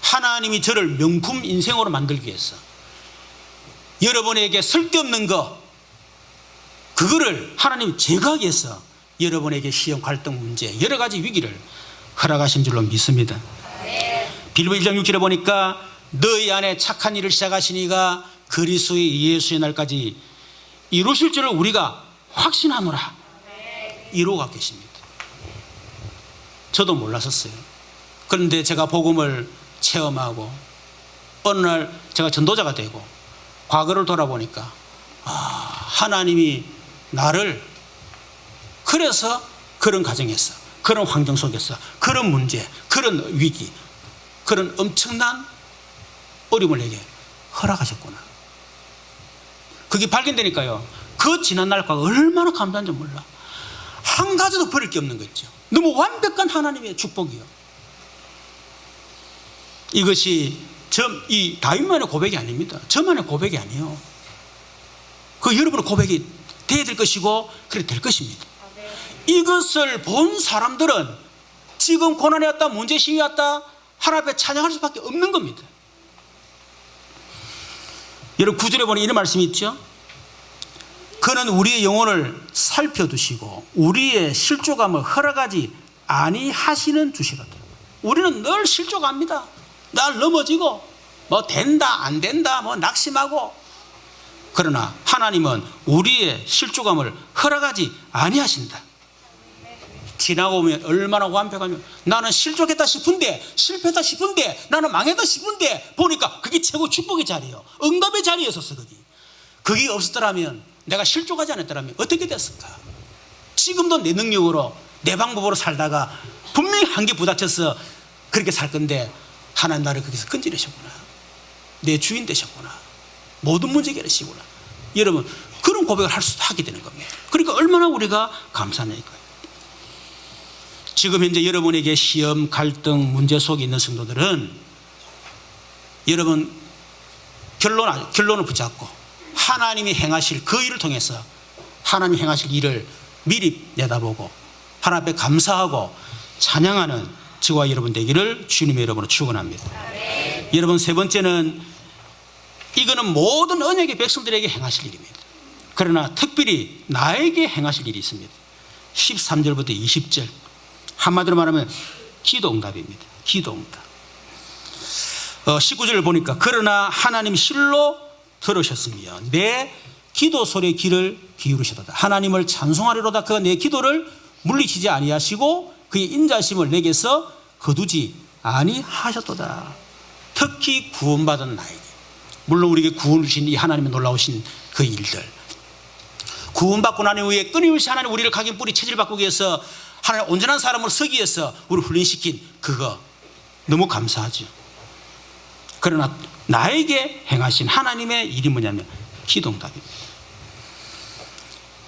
하나님이 저를 명품 인생으로 만들기 위해서 여러분에게 쓸데없는 거, 그거를 하나님 제거하기 위해서 여러분에게 시험, 갈등, 문제, 여러 가지 위기를 허락하신 줄로 믿습니다. 빌립보 1장 6절에 보니까 너희 안에 착한 일을 시작하시니가 그리스도의 예수의 날까지 이루실 줄을 우리가 확신하노라. 이루어가 계십니다. 저도 몰랐었어요. 그런데 제가 복음을 체험하고 어느 날 제가 전도자가 되고 과거를 돌아보니까 하나님이 나를, 그래서 그런 가정에서, 그런 환경 속에서, 그런 문제, 그런 위기, 그런 엄청난 어려움을 내게 허락하셨구나. 그게 발견되니까요, 그 지난 날과 얼마나 감사한지 몰라. 한 가지도 버릴 게 없는 거죠. 너무 완벽한 하나님의 축복이요. 이것이 이 다윗만의 고백이 아닙니다. 저만의 고백이 아니에요. 그 여러분의 고백이 돼야 될 것이고 그래 될 것입니다. 이것을 본 사람들은 지금 고난이 왔다, 문제심이 왔다, 하나님 앞에 찬양할 수밖에 없는 겁니다. 여러분 9절에 보니 이런 말씀이 있죠. 그는 우리의 영혼을 살펴두시고 우리의 실족함을 허락하지 아니하시는 주시거든. 우리는 늘 실족합니다. 날 넘어지고 뭐 된다 안 된다 뭐 낙심하고. 그러나 하나님은 우리의 실족함을 허락하지 아니하신다. 지나고 보면 얼마나 완벽하면 나는 실족했다 싶은데 실패했다 싶은데 나는 망했다 싶은데 보니까 그게 최고 축복의 자리예요. 응답의 자리였었어. 그게 없었더라면 내가 실족하지 않았더라면 어떻게 됐을까? 지금도 내 능력으로 내 방법으로 살다가 분명히 한계 부닥쳐서 그렇게 살 건데 하나님 나를 거기서 건지내셨구나. 내 주인 되셨구나. 모든 문제 해결하시구나. 여러분 그런 고백을 하게 되는 겁니다. 그러니까 얼마나 우리가 감사하냐 이거예요. 지금 현재 여러분에게 시험, 갈등, 문제 속에 있는 성도들은 여러분 결론을 붙잡고 하나님이 행하실 그 일을 통해서 하나님이 행하실 일을 미리 내다보고 하나님 앞에 감사하고 찬양하는 저와 여러분 되기를 주님의 이름으로 축원합니다. 여러분 세 번째는 이거는 모든 언약의 백성들에게 행하실 일입니다. 그러나 특별히 나에게 행하실 일이 있습니다. 13절부터 20절 한마디로 말하면 기도 응답입니다. 기도 응답. 19절을 보니까 그러나 하나님 실로 들으셨으며 내 기도 소리에 귀를 기울이셨도다. 하나님을 찬송하리로다. 그가 내 기도를 물리치지 아니하시고 그의 인자심을 내게서 거두지 아니하셨도다. 특히 구원받은 나에게, 물론 우리에게 구원을 주신 이 하나님의 놀라우신 그 일들, 구원받고 난 이후에 끊임없이 하나님 우리를 각인 뿌리 체질 바꾸기 위해서 하나님 온전한 사람으로 서기 위해서 우리를 훈련시킨 그거 너무 감사하죠. 그러나 나에게 행하신 하나님의 일이 뭐냐면 기도 응답입니다.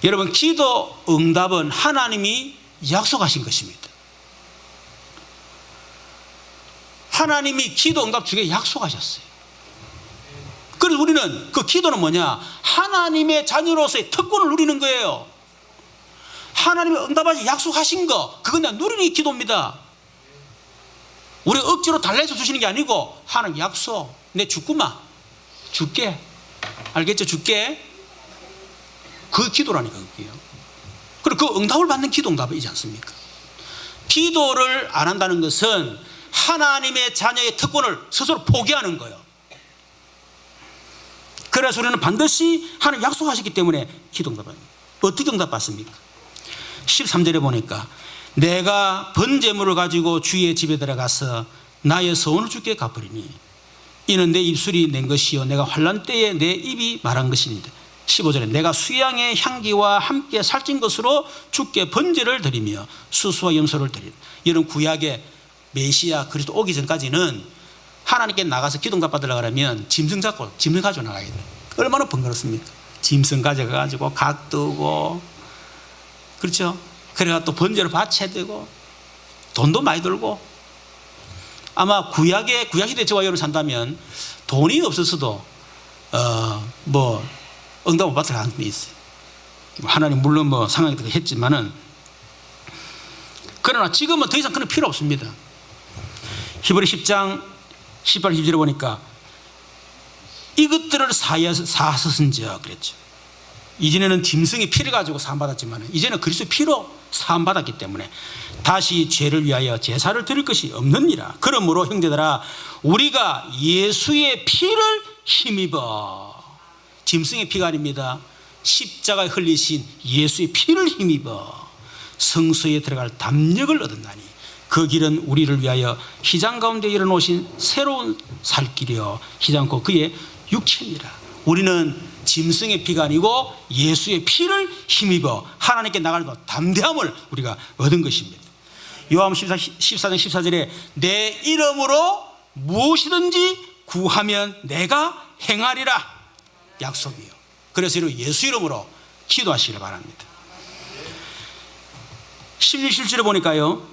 여러분 기도 응답은 하나님이 약속하신 것입니다. 하나님이 기도 응답 주게 약속하셨어요. 그래서 우리는 그 기도는 뭐냐? 하나님의 자녀로서의 특권을 누리는 거예요. 하나님이 응답하시 약속하신 거 그건 그냥 누리는 게 기도입니다. 우리가 억지로 달래서 주시는 게 아니고 하나님 약속 내 죽구마 줄게 알겠죠? 줄게 그 기도라니까 그게요. 그리고 그 응답을 받는 기도 응답이지 않습니까? 기도를 안 한다는 것은 하나님의 자녀의 특권을 스스로 포기하는 거예요. 그래서 우리는 반드시 하나님 약속하셨기 때문에 기도 응답합니다. 어떻게 응답받습니까? 13절에 보니까 내가 번제물을 가지고 주의 집에 들어가서 나의 소원을 주께 갚으리니 이는 내 입술이 낸 것이요 내가 환난 때에 내 입이 말한 것이니이다. 15절에 내가 수양의 향기와 함께 살찐 것으로 주께 번제를 드리며 수수와 염소를 드리라. 이런 구약의 메시아 그리스도 오기 전까지는 하나님께 나가서 기도 응답 받으려고 하면 짐승 가지고 나가야 돼요. 얼마나 번거롭습니까? 짐승 가져가지고 각 뜨고 그렇죠? 그래가 또 번제를 바쳐야 되고 돈도 많이 들고 아마 구약 시대 저와 여러분 산다면 돈이 없었어도 뭐 응답 못 받을 가능성이 있어요. 하나님 물론 뭐 상황이 그렇게 했지만은 그러나 지금은 더 이상 그런 필요 없습니다. 히브리 10장 18, 20절에 보니까 이것들을 사하셨은지요 그랬죠. 이전에는 짐승의 피를 가지고 사함받았지만 이제는 그리스도의 피로 사함받았기 때문에 다시 죄를 위하여 제사를 드릴 것이 없느니라. 그러므로 형제들아 우리가 예수의 피를 힘입어 짐승의 피가 아닙니다. 십자가에 흘리신 예수의 피를 힘입어 성소에 들어갈 담력을 얻었나니 그 길은 우리를 위하여 휘장 가운데 일어놓으신 새로운 살 길이요 희지 않고 그의 육체니라. 우리는 짐승의 피가 아니고 예수의 피를 힘입어 하나님께 나가는 것 담대함을 우리가 얻은 것입니다. 요한복음 14장 14절에 내 이름으로 무엇이든지 구하면 내가 행하리라 약속이요. 그래서 예수 이름으로 기도하시길 바랍니다. 16절에 보니까요,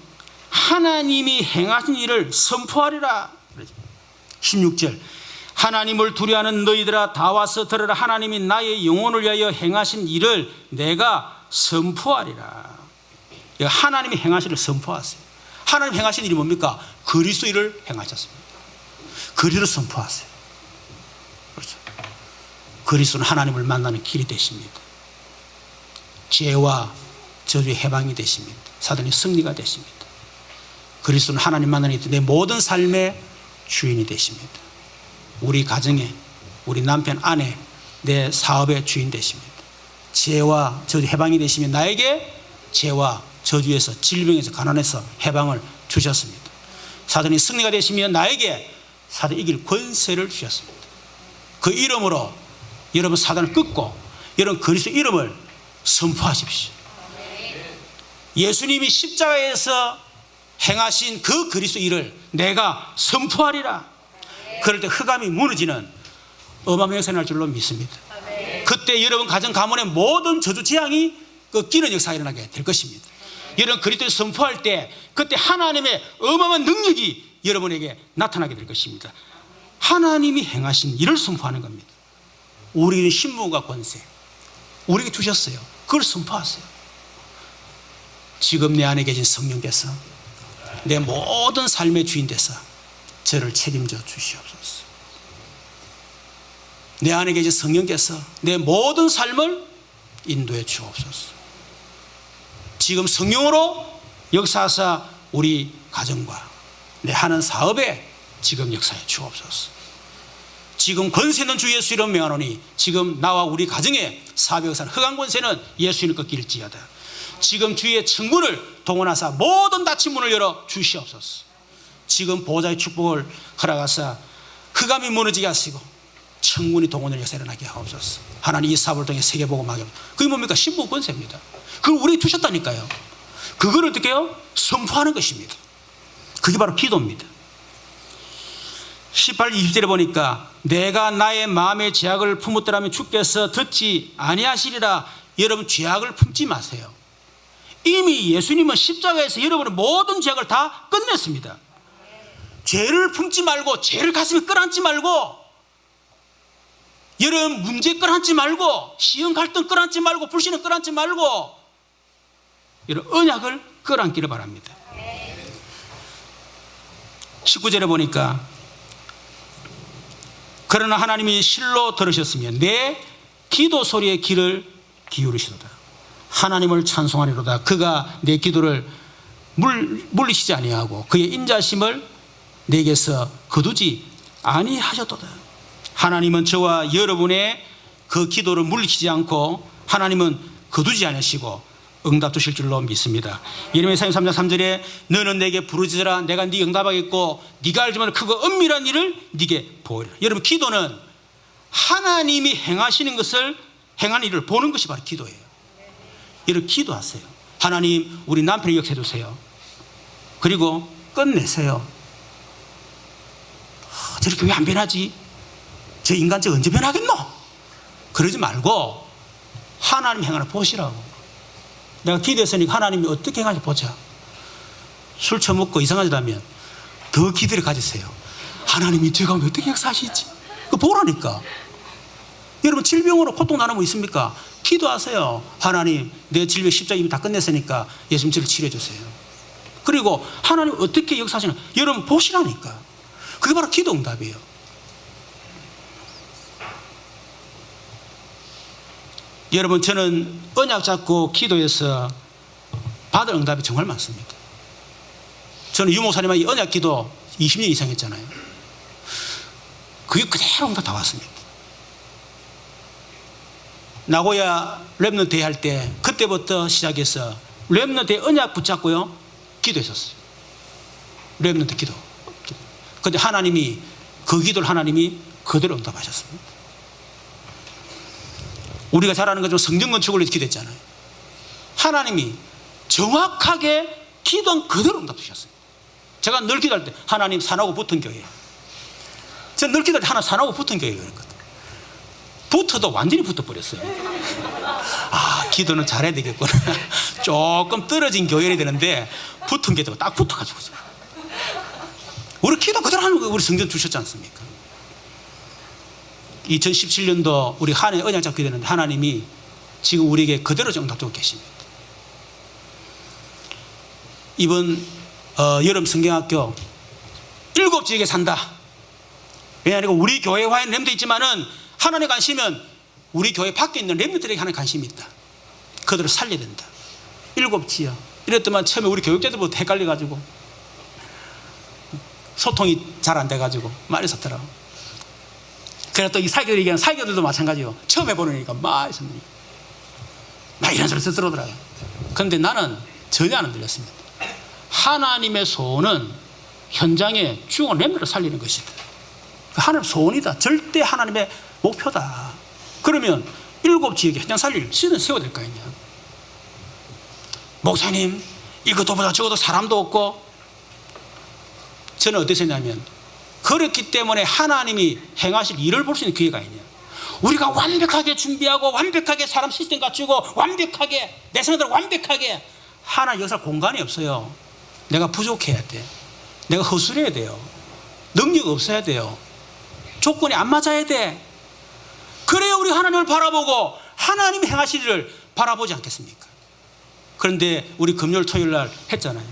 하나님이 행하신 일을 선포하리라. 16절, 하나님을 두려워하는 너희들아 다 와서 들으라. 하나님이 나의 영혼을 위하여 행하신 일을 내가 선포하리라. 하나님이 행하신 일을 선포하세요. 하나님 행하신 일이 뭡니까? 그리스도 일을 행하셨습니다. 그리스도를 선포하세요. 그렇죠. 그리스도는 하나님을 만나는 길이 되십니다. 죄와 저주의 해방이 되십니다. 사단의 승리가 되십니다. 그리스도는 하나님 만나는 내 모든 삶의 주인이 되십니다. 우리 가정에, 우리 남편, 아내, 내 사업의 주인 되십니다. 죄와 저주 해방이 되시면 나에게 죄와 저주에서, 질병에서, 가난에서 해방을 주셨습니다. 사단의 승리가 되시면 나에게 사단 이길 권세를 주셨습니다. 그 이름으로 여러분 사단을 끊고 여러분 그리스도 이름을 선포하십시오. 예수님이 십자가에서 행하신 그 그리스도 일을 내가 선포하리라. 그럴 때 흑암이 무너지는 어마어마한 역사가 날 줄로 믿습니다. 그때 여러분 가정 가문의 모든 저주 재앙이 꺾이는 역사가 일어나게 될 것입니다. 여러분 그리스도를 선포할 때 그때 하나님의 어마어마한 능력이 여러분에게 나타나게 될 것입니다. 하나님이 행하신 일을 선포하는 겁니다. 우리에게 신분과 권세 우리에게 주셨어요. 그걸 선포하세요. 지금 내 안에 계신 성령께서 내 모든 삶의 주인 되사 저를 책임져 주시옵소서. 내 안에 계신 성령께서 내 모든 삶을 인도해 주옵소서. 지금 성령으로 역사하사 우리 가정과 내 하는 사업에 지금 역사해 주옵소서. 지금 권세 있는 주 예수 이름 명하노니 지금 나와 우리 가정에 사업에 역사하는 흑암 권세는 예수 이름 꺾일지어다. 지금 주의 청문을 동원하사 모든 닫힌 문을 열어 주시옵소서. 지금 보호자의 축복을 허락하사 흑암이 무너지게 하시고 청문이 동원을 역사 일어나게 하옵소서. 하나님 이 사업을 통해 세계복음하게 하옵소서. 그게 뭡니까? 신부 권세입니다. 그걸 우리에게 주셨다니까요. 그걸 어떻게 해요? 선포하는 것입니다. 그게 바로 기도입니다. 18, 20절에 보니까 내가 나의 마음의 죄악을 품었더라면 주께서 듣지 아니하시리라. 여러분 죄악을 품지 마세요. 이미 예수님은 십자가에서 여러분의 모든 죄악을 다 끝냈습니다. 죄를 품지 말고 죄를 가슴에 끌어안지 말고 여러분 문제 끌어안지 말고 시험 갈등 끌어안지 말고 불신을 끌어안지 말고 여러분 언약을 끌어안기를 바랍니다. 19절에 보니까 그러나 하나님이 실로 들으셨으며 내 기도 소리에 귀를 기울이시도다. 하나님을 찬송하리로다. 그가 내 기도를 물리시지 아니하고 그의 인자심을 내게서 거두지 아니하셨도다. 하나님은 저와 여러분의 그 기도를 물리치지 않고 하나님은 거두지 않으시고 응답 주실 줄로 믿습니다. 예레미야 33장 3절에 너는 내게 부르짖으라 내가 네 응답하겠고 네가 알지만 크고 은밀한 일을 네게 보이리라. 여러분 기도는 하나님이 행하시는 것을 행하는 일을 보는 것이 바로 기도예요. 여러분 기도하세요. 하나님 우리 남편을 역사해 주세요. 그리고 끝내세요. 저렇게 왜 안 변하지? 저 인간적 언제 변하겠노? 그러지 말고 하나님 행하는 보시라고. 내가 기도했으니까 하나님이 어떻게 행하는지 보자. 술 처먹고 이상하다면 더 기대를 가지세요. 하나님이 제 가운데 어떻게 역사하시지? 그거 보라니까. 여러분 질병으로 고통 나는 분 있습니까? 기도하세요. 하나님 내 질병 십자가 이미 다 끝냈으니까 예수님 저를 치료해 주세요. 그리고 하나님 어떻게 역사하시나 여러분 보시라니까. 그게 바로 기도 응답이에요. 여러분 저는 언약 잡고 기도해서 받을 응답이 정말 많습니다. 저는 유 목사님과 이 언약 기도 20년 이상 했잖아요. 그게 그대로 응답 다 왔습니다. 나고야 렘넌트 대회 할 때 그때부터 시작해서 렘넌트 대회 언약 붙잡고요 기도했었어요. 렘넌트 기도. 그런데 하나님이 그 기도를 하나님이 그대로 응답하셨습니다. 우리가 잘 아는 것처럼 성전 건축을 위해서 기도했잖아요. 하나님이 정확하게 기도한 그대로 응답 주셨어요. 제가 늘 기도할 때 하나님 산하고 붙은 교회. 제가 늘 기도할 때 하나 산하고 붙은 교회가 그랬거든요. 붙어도 완전히 붙어버렸어요. 기도는 잘해야 되겠구나. 조금 떨어진 교회야 되는데 붙은 게 딱 붙어가지고 우리 기도 그대로 하는 거 우리 성전 주셨지 않습니까? 2017년도 우리 한 해 언약 잡게 되는데 하나님이 지금 우리에게 그대로 응답주고 계십니다. 이번 여름 성경학교 7지역에 산다. 왜냐하면 우리 교회와의 렘도 있지만은 하나님의 관심은 우리 교회 밖에 있는 렘들에게 하는 관심이 있다. 그들을 살려야 된다. 7지역. 이랬더만 처음에 우리 교육자들부터 헷갈려가지고 소통이 잘 안 돼가지고 많이 섰더라고. 그래 또 이 사교들 얘기하는 사교들도 마찬가지요. 처음 해보니까 막 이런 소리 들어오더라고요. 그런데 나는 전혀 안 들렸습니다. 하나님의 소원은 현장에 죽은 렘들을 살리는 것이다. 하나님 소원이다. 절대 하나님의 목표다. 그러면 7지역에 현장 살릴 시는 세워야 될 거 아니냐. 목사님 이것도보다 저것도 사람도 없고. 저는 어땠었냐면 그렇기 때문에 하나님이 행하실 일을 볼 수 있는 기회가 있냐. 우리가 완벽하게 준비하고 완벽하게 사람 시스템 갖추고 완벽하게 내 생각대로 완벽하게 하나님 역사 공간이 없어요. 내가 부족해야 돼. 내가 허술해야 돼요. 능력 없어야 돼요. 조건이 안 맞아야 돼. 그래야 우리 하나님을 바라보고 하나님 행하실 일을 바라보지 않겠습니까? 그런데 우리 금요일 토요일 날 했잖아요.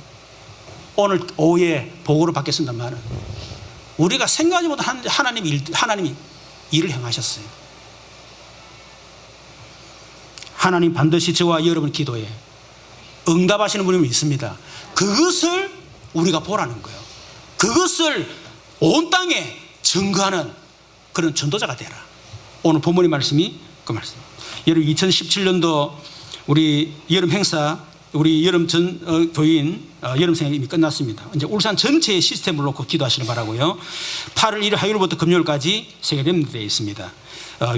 오늘 오후에 보고를 받겠습니다만 우리가 생각하지 못한 하나님이 일을 행하셨어요. 하나님 반드시 저와 여러분 기도에 응답하시는 분이 있습니다. 그것을 우리가 보라는 거예요. 그것을 온 땅에 증거하는 그런 전도자가 되라. 오늘 본문의 말씀이 그 말씀. 여러분 2017년도 우리 여름 행사, 우리 여름 교인 여름 생활이 이미 끝났습니다. 이제 울산 전체의 시스템을 놓고 기도하시길 바라고요. 8월 1일 화요일부터 금요일까지 세계 렘넌트에 있습니다.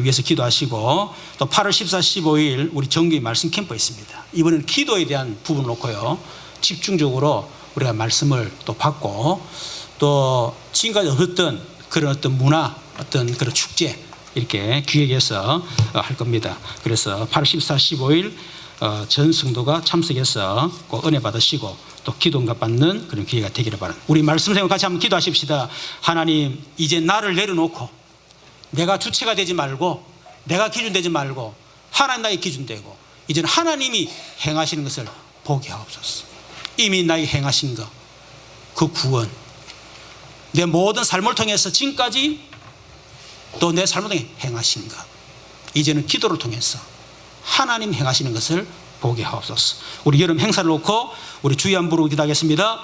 위해서 기도하시고 또 8월 14, 15일 우리 정규의 말씀 캠프가 있습니다. 이번에는 기도에 대한 부분을 놓고요. 집중적으로 우리가 말씀을 또 받고 또 지금까지 없었던 그런 어떤 문화, 어떤 그런 축제 이렇게 기획해서 할 겁니다. 그래서 8월 14, 15일 전 성도가 참석해서 꼭 은혜 받으시고 또 기도 응답 받는 그런 기회가 되기를 바랍니다. 우리 말씀 생각 같이 한번 기도하십시다. 하나님 이제 나를 내려놓고 내가 주체가 되지 말고 내가 기준 되지 말고 하나님 나의 기준 되고 이제는 하나님이 행하시는 것을 보게 하옵소서. 이미 나에게 행하신 것, 그 구원, 내 모든 삶을 통해서 지금까지 또 내 삶을 통해 행하신 것, 이제는 기도를 통해서 하나님 행하시는 것을 보게 하옵소서. 우리 여름 행사를 놓고 우리 주의 한 부르고 기도하겠습니다.